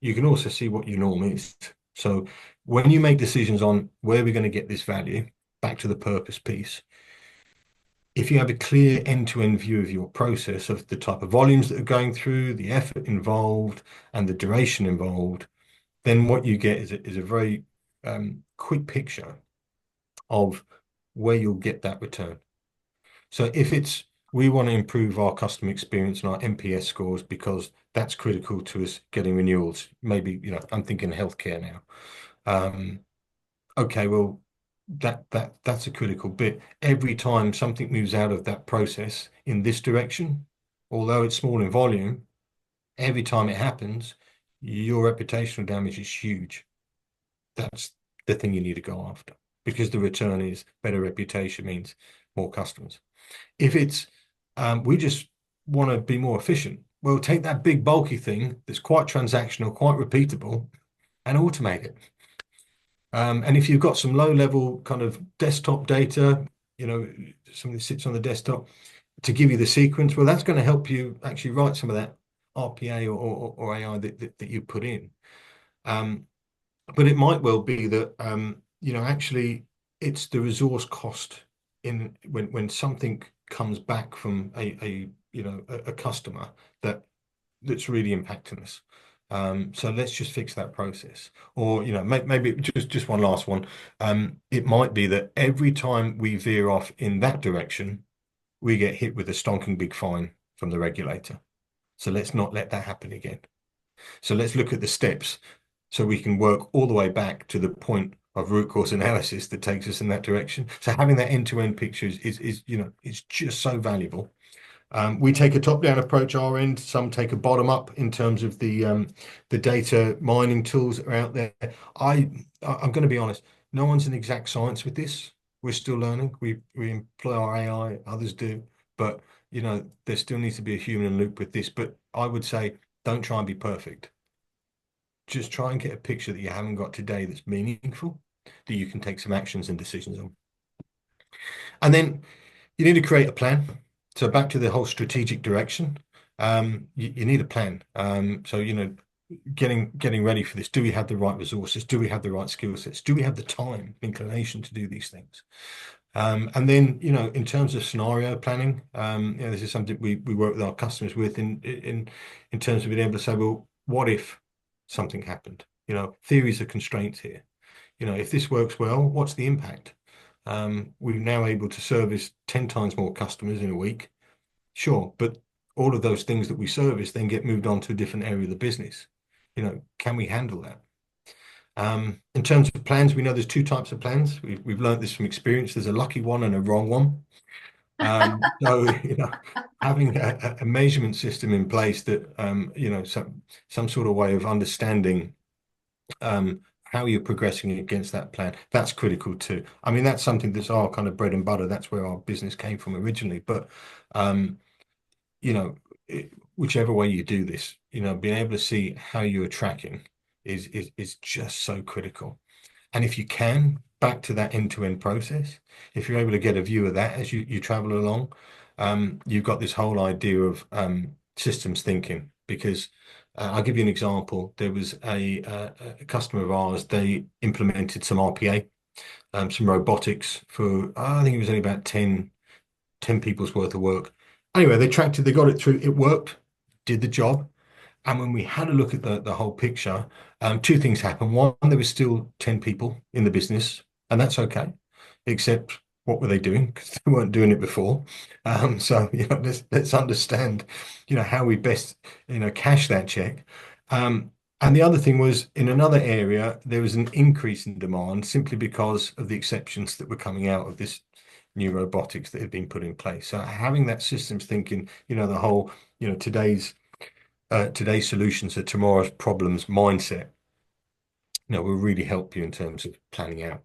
You can also see what your norm is. So when you make decisions on where we're going to get this value, back to the purpose piece, if you have a clear end-to-end view of your process, of the type of volumes that are going through, the effort involved, and the duration involved, then what you get is a very quick picture of where you'll get that return. So if we want to improve our customer experience and our NPS scores because that's critical to us getting renewals. Maybe, I'm thinking healthcare now. Okay, well, that's a critical bit. Every time something moves out of that process in this direction, although it's small in volume, every time it happens, your reputational damage is huge. That's the thing you need to go after, because the return is better reputation means more customers. If it's we just want to be more efficient, well, take that big bulky thing that's quite transactional, quite repeatable, and automate it. And if you've got some low-level kind of desktop data, something that sits on the desktop to give you the sequence, well, that's going to help you actually write some of that RPA or AI that you put in. But it might well be that actually it's the resource cost in when something comes back from a customer that's really impacting us. So let's just fix that process. Or maybe just one last one. It might be that every time we veer off in that direction, we get hit with a stonking big fine from the regulator. So let's not let that happen again. So let's look at the steps so we can work all the way back to the point of root cause analysis that takes us in that direction. So having that end-to-end picture is it's just so valuable. We take a top-down approach our end. Some take a bottom-up in terms of the data mining tools that are out there. I'm going to be honest, no one's an exact science with this. We're still learning. We employ our AI, others do, but there still needs to be a human loop with this, but I would say don't try and be perfect. Just try and get a picture that you haven't got today that's meaningful, that you can take some actions and decisions on. And then you need to create a plan. So back to the whole strategic direction, you need a plan. So, getting ready for this. Do we have the right resources? Do we have the right skill sets? Do we have the time, inclination to do these things? And then, in terms of scenario planning, this is something we work with our customers with in terms of being able to say, well, what if something happened? Theories are constraints here. If this works well, what's the impact? We're now able to service 10 times more customers in a week. Sure, but all of those things that we service then get moved on to a different area of the business. Can we handle that? In terms of plans, we know there's two types of plans. We've learned this from experience. There's a lucky one and a wrong one. So, having a measurement system in place that, some sort of way of understanding how you're progressing against that plan, that's critical too. I mean, that's something that's our kind of bread and butter. That's where our business came from originally. But, whichever way you do this, being able to see how you are tracking is just so critical. And if you can, back to that end-to-end process, if you're able to get a view of that as you travel along, you've got this whole idea of systems thinking. Because I'll give you an example. There was a customer of ours, they implemented some RPA, some robotics for, I think it was only about 10 people's worth of work. Anyway, they tracked it, they got it through, it worked, did the job. And when we had a look at the whole picture, two things happened. One, there was still 10 people in the business, and that's okay, except what were they doing? Because they weren't doing it before. So, let's understand, how we best, cash that check. And the other thing was in another area, there was an increase in demand simply because of the exceptions that were coming out of this new robotics that had been put in place. So having that systems thinking, the whole, today's solutions are tomorrow's problems mindset, will really help you in terms of planning out.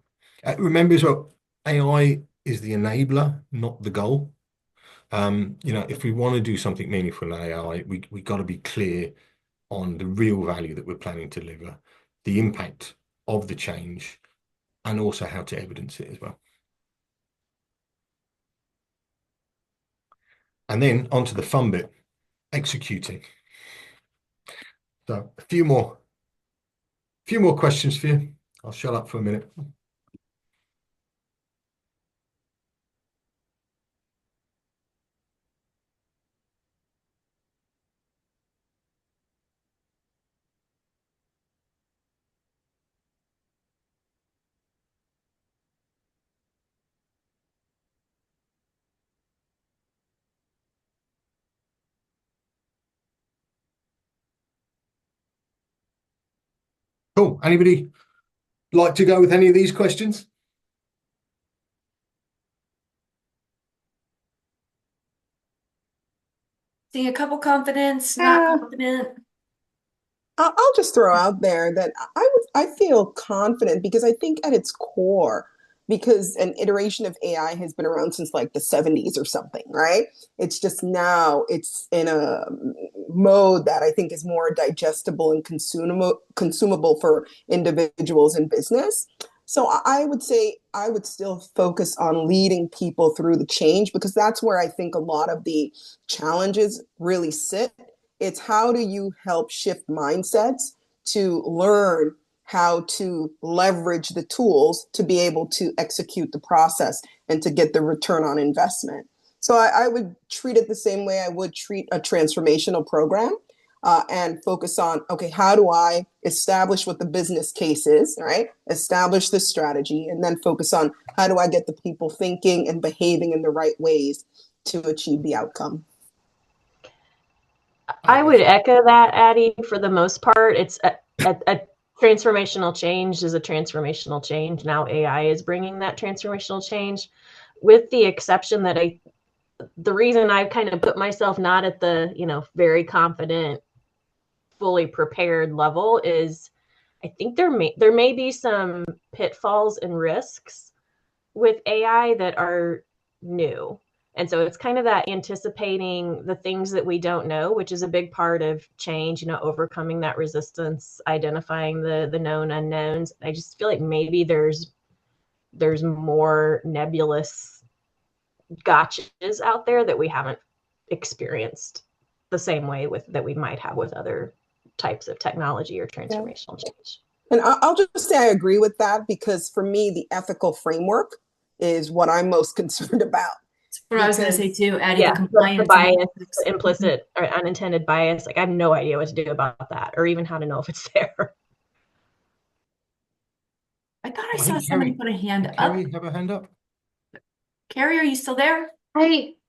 Remember as well, AI is the enabler, not the goal. If we want to do something meaningful in AI, we got to be clear on the real value that we're planning to deliver, the impact of the change, and also how to evidence it as well. And then onto the fun bit, executing. So a few more questions for you. I'll shut up for a minute. Cool. Anybody like to go with any of these questions? Seeing a couple confidence, not confident. I'll just throw out there that I feel confident because I think at its core, because an iteration of AI has been around since like the 70s or something, right? It's just now it's in a mode that I think is more digestible and consumable for individuals in business. So I would say I would still focus on leading people through the change because that's where I think a lot of the challenges really sit. It's how do you help shift mindsets to learn how to leverage the tools to be able to execute the process and to get the return on investment. So I would treat it the same way I would treat a transformational program and focus on, okay, how do I establish what the business case is, right? Establish the strategy and then focus on how do I get the people thinking and behaving in the right ways to achieve the outcome. I would echo that, Addie. For the most part, it's a transformational change is a transformational change. Now AI is bringing that transformational change, with the exception that the reason I've kind of put myself not at the, very confident, fully prepared level is I think there may be some pitfalls and risks with AI that are new. And so it's kind of that anticipating the things that we don't know, which is a big part of change, you know, overcoming that resistance, identifying the known unknowns. I just feel like maybe there's more nebulous gotchas out there that we haven't experienced the same way with that we might have with other types of technology or Yeah. transformational change. And I'll just say I agree with that, because for me, the ethical framework is what I'm most concerned about. What I was going to say Because too, Addie, the Yeah, the compliance and bias, ethics. the implicit or unintended bias, like I have no idea what to do about that or even how to know if it's there. I thought I I saw think somebody put a hand did up. Kerry have a hand up? Carrie, are you still there?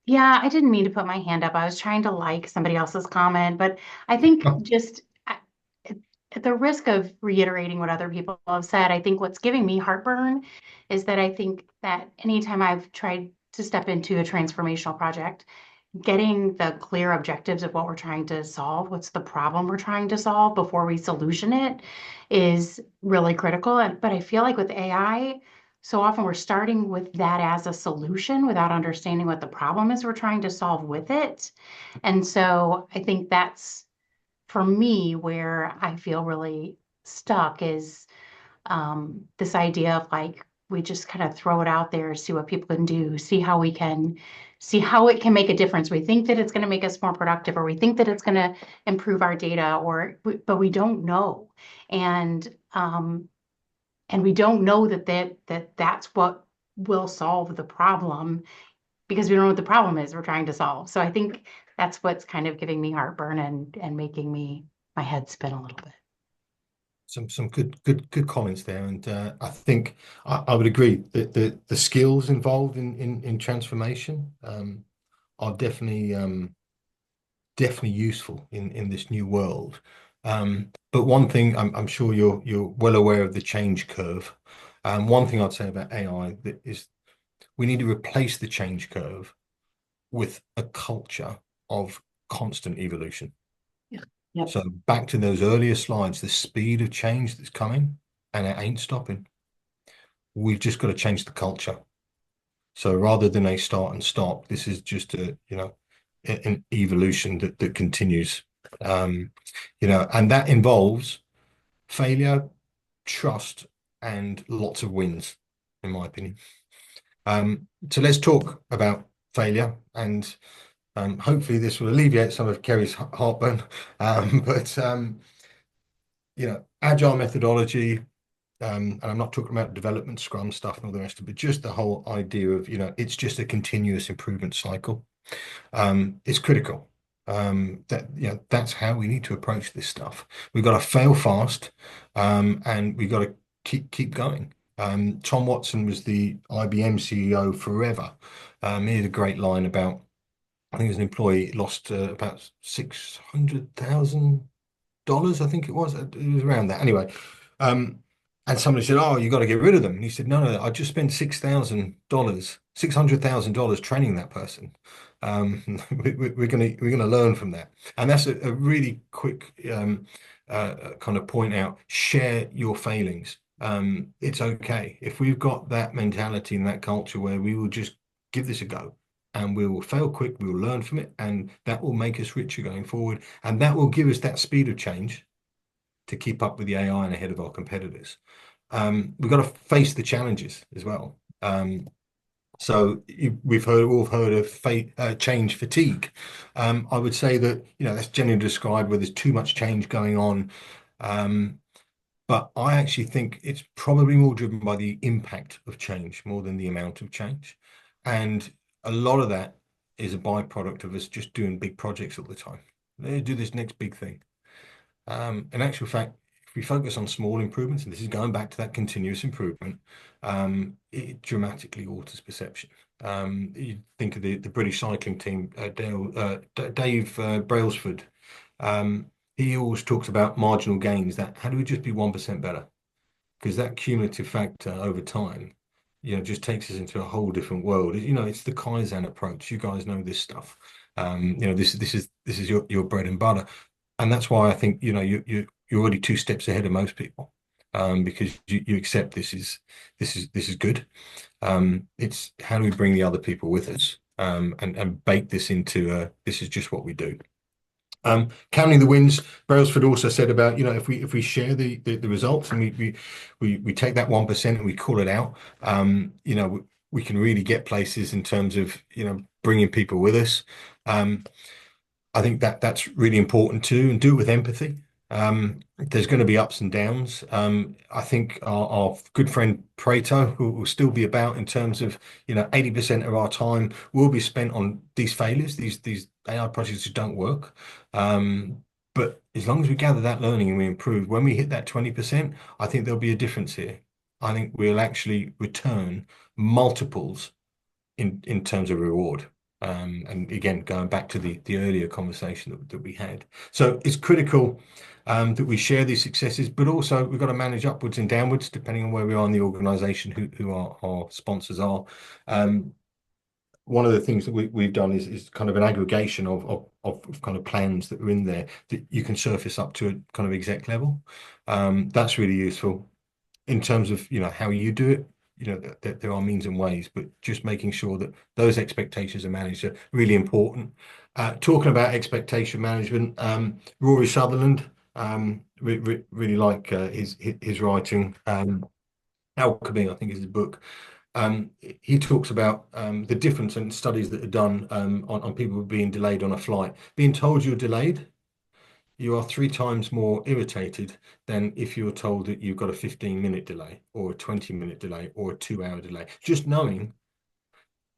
Yeah, I didn't mean to put my hand up. I was trying to like somebody else's comment, but I think Oh, just at at the risk of reiterating what other people have said, I think what's giving me heartburn is that I think that anytime I've tried to step into a transformational project, getting the clear objectives of what we're trying to solve, what's the problem we're trying to solve before we solution it is really critical. But I feel like with AI, so often we're starting with that as a solution without understanding what the problem is we're trying to solve with it. And so I think that's for me where I feel really stuck is this idea of like we just kind of throw it out there, see what people can do, see how it can make a difference. We think that it's going to make us more productive, or we think that it's going to improve our data, but we don't know, and we don't know that's what will solve the problem because we don't know what the problem is we're trying to solve. So I think that's what's kind of giving me heartburn and making my head spin a little bit. some good comments there, and I think I would agree that the skills involved in transformation are definitely useful in this new world. But one thing I'm sure you're well aware of the change curve. One thing I'd say about AI that is we need to replace the change curve with a culture of constant evolution. Yeah. Yep. So back to those earlier slides, the speed of change that's coming and it ain't stopping. We've just got to change the culture. So rather than a start and stop, this is just an evolution that continues. And that involves failure, trust, and lots of wins, in my opinion. So let's talk about failure, and hopefully this will alleviate some of Kerry's heartburn. But agile methodology, and I'm not talking about development, Scrum stuff, and all the rest of it, but just the whole idea of it's just a continuous improvement cycle. Is critical. That's how we need to approach this stuff. We've got to fail fast, and we've got to keep going. Tom Watson was the IBM CEO forever. He had a great line about, I think, as an employee lost about $600,000. I think it was around that anyway. And somebody said, "Oh, you got to get rid of them." And he said, "No, I just spent $600,000 training that person. We're gonna learn from that." And that's a really quick kind of point out. Share your failings. It's okay if we've got that mentality and that culture where we will just give this a go. And we will fail quick, we will learn from it, and that will make us richer going forward. And that will give us that speed of change to keep up with the AI and ahead of our competitors. We've got to face the challenges as well. So we've all heard of change fatigue. I would say that that's generally described where there's too much change going on. But I actually think it's probably more driven by the impact of change more than the amount of change. And a lot of that is a byproduct of us just doing big projects all the time. They do this next big thing. In actual fact, if we focus on small improvements, and this is going back to that continuous improvement, it dramatically alters perception. You think of the British cycling team, Dave Brailsford. He always talks about marginal gains. That how do we just be 1% better? Because that cumulative factor over time, just takes us into a whole different world. It's the Kaizen approach. You guys know this stuff. This is your bread and butter. And that's why I think you're already 2 steps ahead of most people, because you accept this is good. It's how do we bring the other people with us, and bake this into this is just what we do. Counting the wins, Brailsford also said about, if we share the results and we take that 1% and we call it out, we can really get places in terms of, bringing people with us. I think that's really important too, and do it with empathy. There's going to be ups and downs. I think our good friend Pareto will still be about, in terms of, 80% of our time will be spent on these failures, these AI projects that don't work. But as long as we gather that learning and we improve, when we hit that 20%, I think there'll be a difference here. I think we'll actually return multiples in terms of reward. And again, going back to the earlier conversation that we had. So it's critical that we share these successes, but also we've got to manage upwards and downwards depending on where we are in the organization, who our sponsors are. One of the things that we've done is kind of an aggregation of kind of plans that are in there that you can surface up to a kind of exec level. That's really useful in terms of, how you do it. There are means and ways, but just making sure that those expectations are managed are really important. Talking about expectation management, Rory Sutherland, really like his writing. Alchemy, I think, is his book. He talks about the difference in studies that are done on people being delayed on a flight. Being told you're delayed, you are 3 times more irritated than if you're told that you've got a 15-minute delay or a 20-minute delay or a 2-hour delay. Just knowing,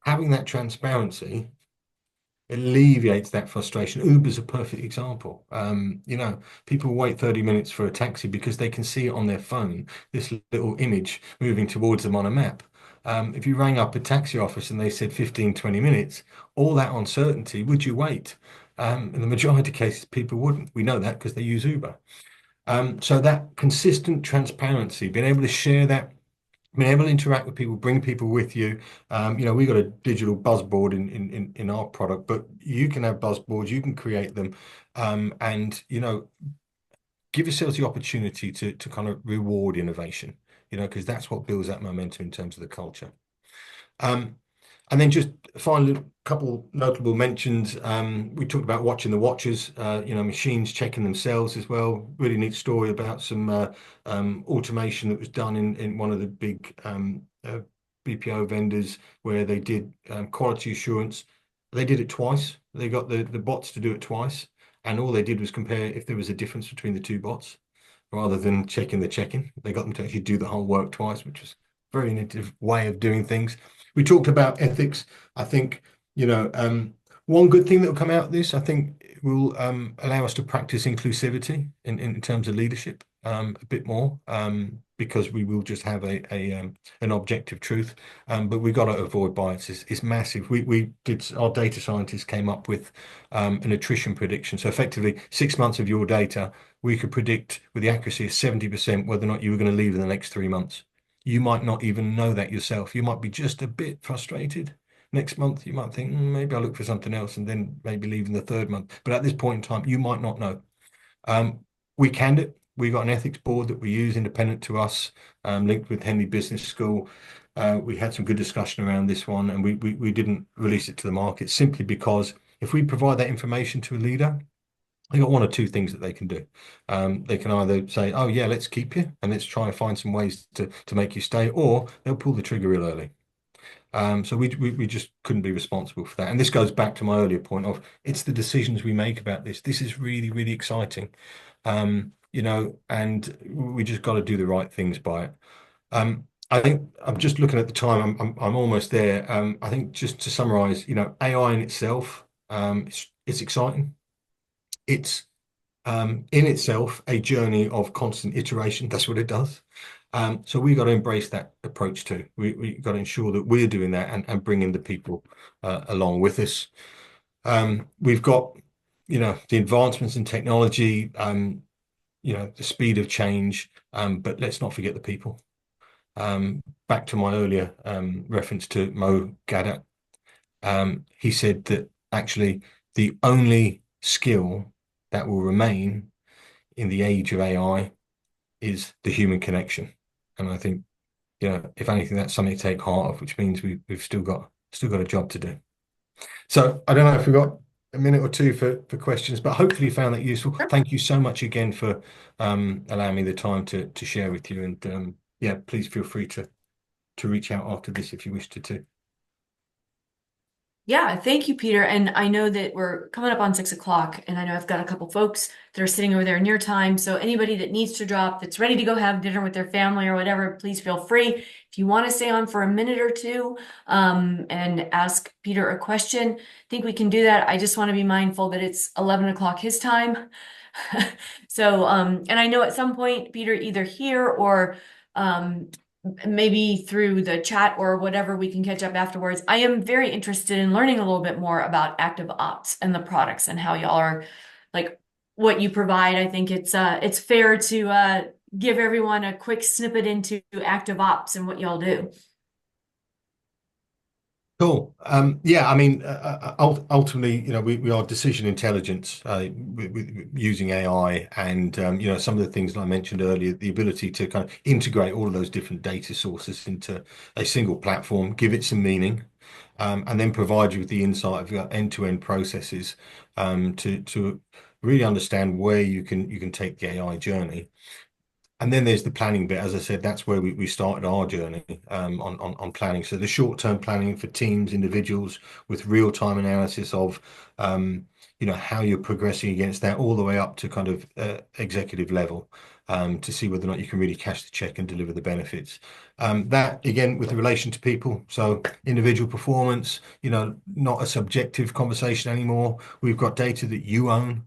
having that transparency alleviates that frustration. Uber's a perfect example. People wait 30 minutes for a taxi because they can see it on their phone, this little image moving towards them on a map. If you rang up a taxi office and they said 15, 20 minutes, all that uncertainty, would you wait? In the majority of cases, people wouldn't. We know that because they use Uber. So that consistent transparency, being able to share that, being able to interact with people, bring people with you. We've got a digital buzzboard in our product, but you can have buzzboards, you can create them, and give yourselves the opportunity to kind of reward innovation, because that's what builds that momentum in terms of the culture. And then just finally, a couple notable mentions. We talked about watching the watches, machines checking themselves as well. Really neat story about some automation that was done in one of the big BPO vendors, where they did quality assurance. They did it twice. They got the bots to do it twice. And all they did was compare if there was a difference between the two bots, rather than checking the check-in. They got them to actually do the whole work twice, which was a very innovative way of doing things. We talked about ethics. I think, one good thing that will come out of this, I think, will allow us to practice inclusivity in terms of leadership a bit more, because we will just have an objective truth. But we've got to avoid bias. It's massive. Our data scientists came up with an attrition prediction. So effectively, 6 months of your data, we could predict with the accuracy of 70% whether or not you were going to leave in the next 3 months. You might not even know that yourself. You might be just a bit frustrated. Next month, you might think, maybe I'll look for something else, and then maybe leave in the 3rd month. But at this point in time, you might not know. We canned it. We got an ethics board that we use independent to us, linked with Henley Business School. We had some good discussion around this one, and we didn't release it to the market simply because if we provide that information to a leader, they got one or two things that they can do. They can either say, "Oh yeah, let's keep you and let's try and find some ways to make you stay," or they'll pull the trigger real early. So we just couldn't be responsible for that. And this goes back to my earlier point of, it's the decisions we make about this. This is really, really exciting, and we just got to do the right things by it. I think I'm just looking at the time. I'm almost there. I think just to summarize, AI in itself, it's exciting. It's in itself a journey of constant iteration. That's what it does. So we got to embrace that approach too. We got to ensure that we're doing that and bringing the people along with us. We've got, the advancements in technology, the speed of change, but let's not forget the people. Back to my earlier reference to Mo Gadat, he said that actually the only skill that will remain in the age of AI is the human connection. And I think if anything, that's something to take heart of, which means we've still got a job to do. So I don't know if we've got a minute or two for questions, but hopefully you found that useful. Thank you so much again for allowing me the time to share with you. And yeah, please feel free to reach out after this if you wish to. Yeah, thank you, Peter. And I know that we're coming up on 6 o'clock, and I know I've got a couple folks that are sitting over there in your time. So anybody that needs to drop, that's ready to go have dinner with their family or whatever, please feel free. If you want to stay on for a minute or two, and ask Peter a question, I think we can do that. I just want to be mindful that it's 11 o'clock his time. So, and I know at some point, Peter, either here or maybe through the chat or whatever, we can catch up afterwards. I am very interested in learning a little bit more about active ops and the products and how y'all are, like, what you provide. I think it's fair to give everyone a quick snippet into active ops and what y'all do. Cool. Yeah, I mean, ultimately, we are decision intelligence with using AI, and some of the things that I mentioned earlier, the ability to kind of integrate all of those different data sources into a single platform, give it some meaning, and then provide you with the insight of your end-to-end processes, to really understand where you can take the AI journey. And then there's the planning bit. As I said, that's where we started our journey on planning. So the short-term planning for teams, individuals, with real-time analysis of how you're progressing against that, all the way up to kind of executive level, to see whether or not you can really cash the check and deliver the benefits. That again with relation to people, so individual performance, not a subjective conversation anymore. We've got data that you own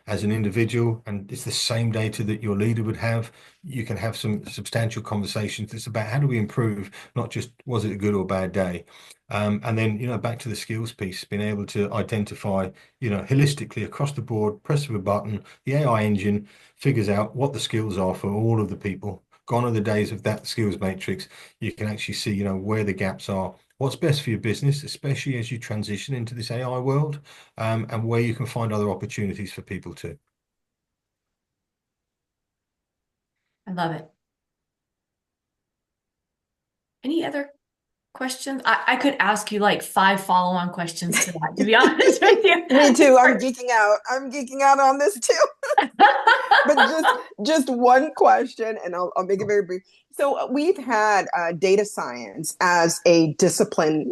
as an individual, and it's the same data that your leader would have. You can have some substantial conversations. It's about how do we improve, not just was it a good or bad day. And then, back to the skills piece, being able to identify, holistically across the board, press of a button, the AI engine figures out what the skills are for all of the people. Gone are the days of that skills matrix. You can actually see, where the gaps are, what's best for your business, especially as you transition into this AI world, and where you can find other opportunities for people too. I love it. Any other questions? I could ask you like 5 follow-on questions to that, to be honest with you. Me too. I'm geeking out. I'm geeking out on this too. But just one question, and I'll make it very brief. So we've had data science as a discipline,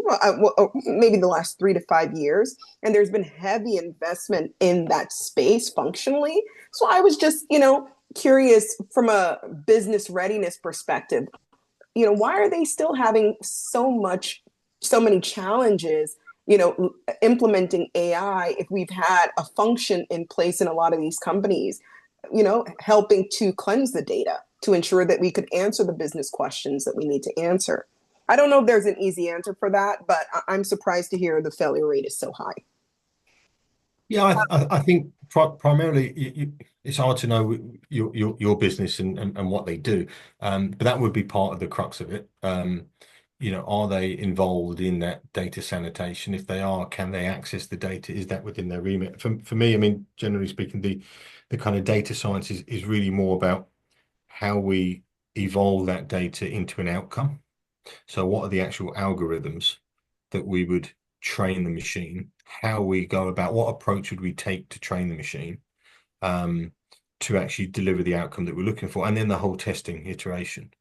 maybe the last 3 to 5 years, and there's been heavy investment in that space functionally. So I was just, curious from a business readiness perspective, why are they still having so many challenges, implementing AI if we've had a function in place in a lot of these companies, helping to cleanse the data to ensure that we could answer the business questions that we need to answer. I don't know if there's an easy answer for that, but I'm surprised to hear the failure rate is so high. Yeah, I think primarily it's hard to know your business and what they do, but that would be part of the crux of it. Are they involved in that data sanitation? If they are, can they access the data? Is that within their remit? For me, I mean, generally speaking, the kind of data science is really more about how we evolve that data into an outcome. So what are the actual algorithms that we would train the machine? How we go about, what approach would we take to train the machine, to actually deliver the outcome that we're looking for? And then the whole testing iteration.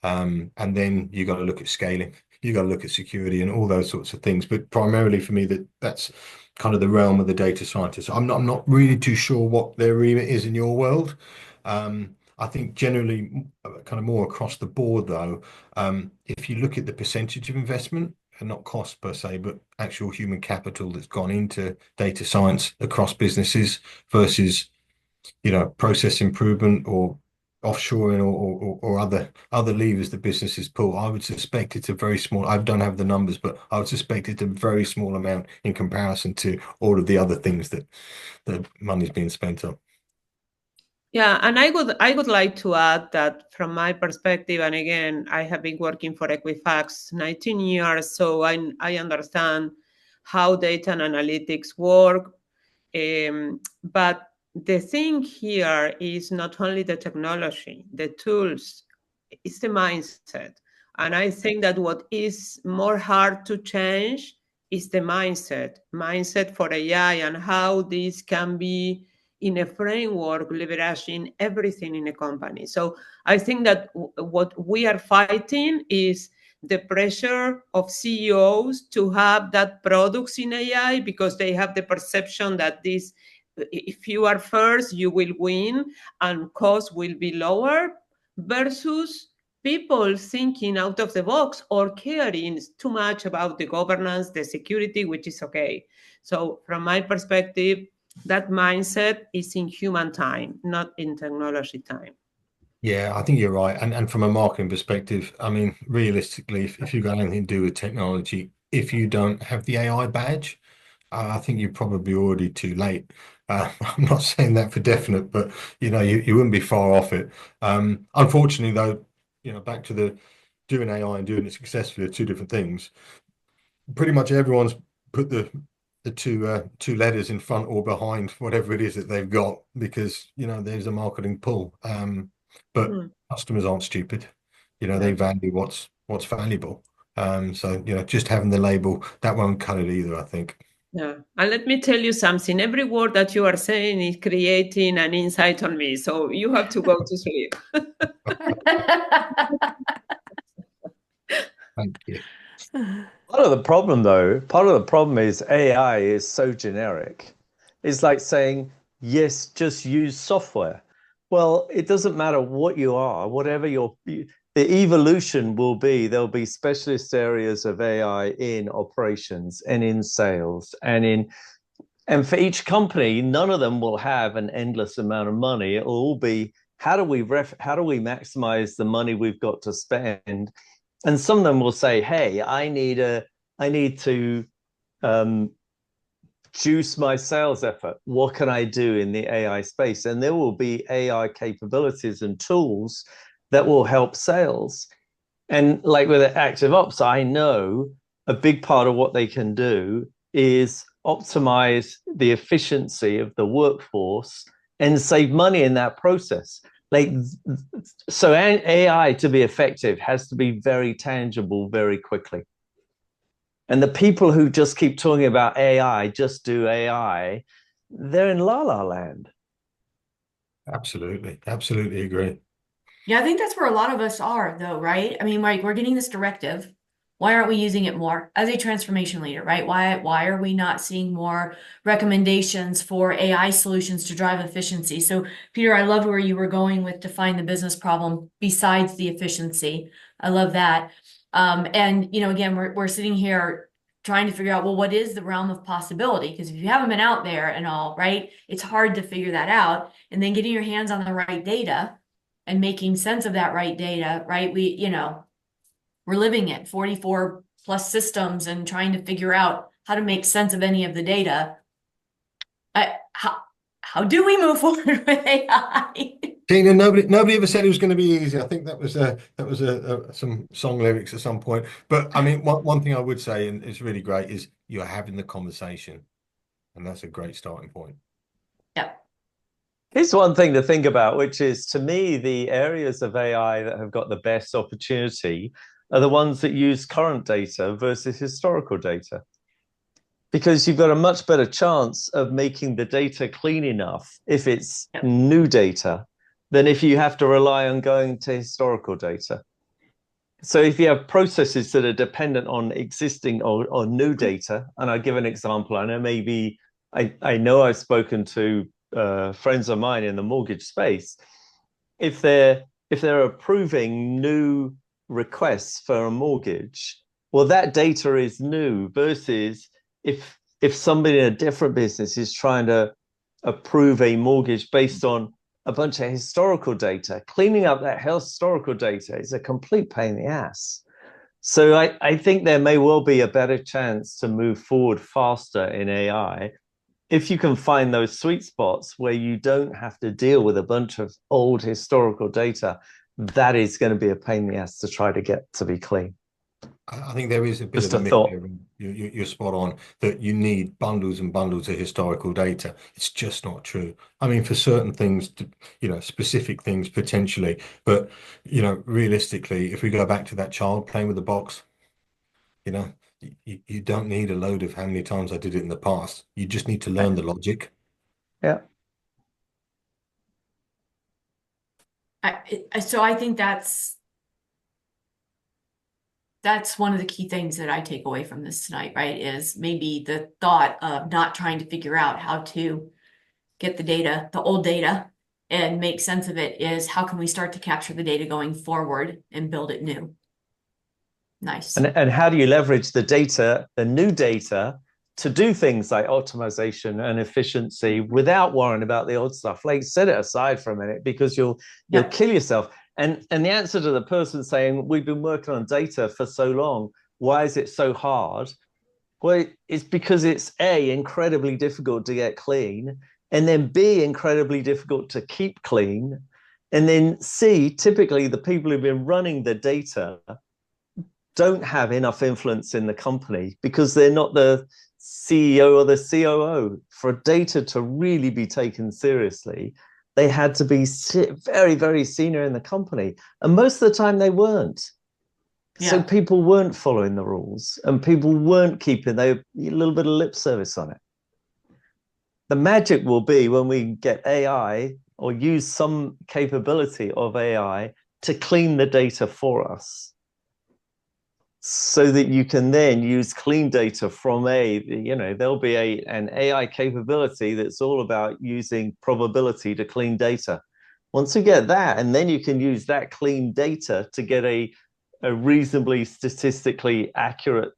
And then you got to look at scaling, you got to look at security and all those sorts of things. But primarily for me, that's kind of the realm of the data scientist. I'm not really too sure what their remit is in your world. I think generally, kind of more across the board though, if you look at the percentage of investment, and not cost per se, but actual human capital that's gone into data science across businesses versus, process improvement or offshoring or other levers that businesses pull, I would suspect it's a very small. I don't have the numbers, but I would suspect it's a very small amount in comparison to all of the other things that the money's being spent on. Yeah, and I would like to add that from my perspective, and again, I have been working for Equifax 19 years, so I understand how data and analytics work. But the thing here is not only the technology, the tools, it's the mindset And I think that what is more hard to change is the mindset for AI and how this can be in a framework leveraging everything in a company. So I think that what we are fighting is the pressure of CEOs to have that products in AI because they have the perception that this, if you are first, you will win and cost will be lower, versus people thinking out of the box or caring too much about the governance, the security, which is okay. So from my perspective, that mindset is in human time, not in technology time. Yeah, I think you're right. And from a marketing perspective, I mean, realistically, if you've got anything to do with technology, if you don't have the AI badge, I think you're probably already too late. I'm not saying that for definite, but you wouldn't be far off it. Unfortunately, though, back to the doing AI and doing it successfully are two different things. Pretty much everyone's put the two letters in front or behind whatever it is that they've got because there's a marketing pull. But customers aren't stupid. They value what's valuable. So just having the label that won't cut it either, I think. Yeah. And let me tell you something. Every word that you are saying is creating an insight on me. So you have to go to sleep. Thank you. Part of the problem is AI is so generic. It's like saying, yes, just use software. Well, it doesn't matter what you are, whatever the evolution will be, there'll be specialist areas of AI in operations and in sales and for each company, none of them will have an endless amount of money. It'll all be how do we maximize the money we've got to spend? And some of them will say, hey, I need to juice my sales effort. What can I do in the AI space? And there will be AI capabilities and tools that will help sales. And like with Active Ops, I know a big part of what they can do is optimize the efficiency of the workforce and save money in that process. So AI to be effective has to be very tangible very quickly. And the people who just keep talking about AI, just do AI, they're in la la land. Absolutely. Absolutely agree. Yeah, I think that's where a lot of us are, though, right? I mean, like we're getting this directive. Why aren't we using it more as a transformation leader, right? Why are we not seeing more recommendations for AI solutions to drive efficiency? So, Peter, I love where you were going with define the business problem besides the efficiency. I love that. And again, we're sitting here trying to figure out, well, what is the realm of possibility? Because if you haven't been out there and all, right, it's hard to figure that out. And then getting your hands on the right data and making sense of that right data, right? We're living it 44 plus systems and trying to figure out how to make sense of any of the data. How do we move forward with AI? Tina, nobody ever said it was going to be easy. I think that was some song lyrics at some point. But I mean, one thing I would say, and it's really great, is you're having the conversation, and that's a great starting point. Yep. Here's one thing to think about, which is, to me, the areas of AI that have got the best opportunity are the ones that use current data versus historical data. Because you've got a much better chance of making the data clean enough if it's new data than if you have to rely on going to historical data. So if you have processes that are dependent on existing or new data, and I'll give an example. I know I know I've spoken to friends of mine in the mortgage space. If they're approving new requests for a mortgage, well, that data is new versus if somebody in a different business is trying to approve a mortgage based on a bunch of historical data, cleaning up that historical data is a complete pain in the ass. So I think there may well be a better chance to move forward faster in AI if you can find those sweet spots where you don't have to deal with a bunch of old historical data. That is going to be a pain in the ass to try to get to be clean. I think there is a bit Just of a a myth thought. there. You're spot on that you need bundles and bundles of historical data. It's just not true. I mean, for certain things, specific things potentially, but realistically, if we go back to that child playing with the box, you know, you don't need a load of how many times I did it in the past. You just need to learn the logic. Yeah. So I think that's one of the key things that I take away from this tonight, right? Is maybe the thought of not trying to figure out how to get the data, the old data, and make sense of it, is how can we start to capture the data going forward and build it new? Nice. And how do you leverage the data, the new data, to do things like optimization and efficiency without worrying about the old stuff? Like, set it aside for a minute, because you'll kill yourself. And the answer to the person saying, we've been working on data for so long, why is it so hard? Well, it's because it's A, incredibly difficult to get clean, and then B, incredibly difficult to keep clean. And then C, typically the people who've been running the data don't have enough influence in the company because they're not the CEO or the COO. For data to really be taken seriously, they had to be very, very senior in the company. And most of the time they weren't. So people weren't following the rules, and people weren't keeping a little bit of lip service on it. The magic will be when we get AI or use some capability of AI to clean the data for us, so that you can then use clean data from there'll be an AI capability that's all about using probability to clean data. Once you get that, and then you can use that clean data to get a reasonably statistically accurate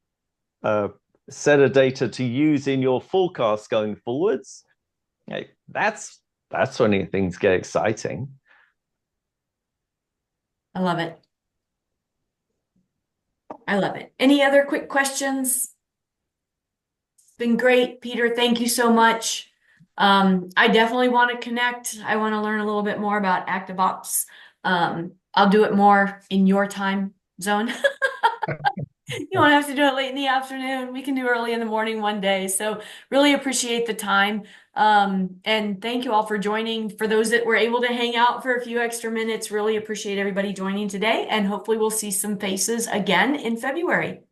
set of data to use in your forecast going forwards. That's when things get exciting. I love it. I love it. Any other quick questions? It's been great, Peter. Thank you so much. I definitely want to connect. I want to learn a little bit more about active ops. I'll do it more in your time zone. You don't have to do it late in the afternoon. We can do early in the morning one day. So really appreciate the time. And thank you all for joining. For those that were able to hang out for a few extra minutes, really appreciate everybody joining today. And hopefully we'll see some faces again in February.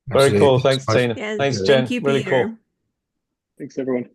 Very Absolutely. cool. Thanks, Tina. Yeah, Thanks, thank Jen. you, Really Peter. cool. Thanks, everyone.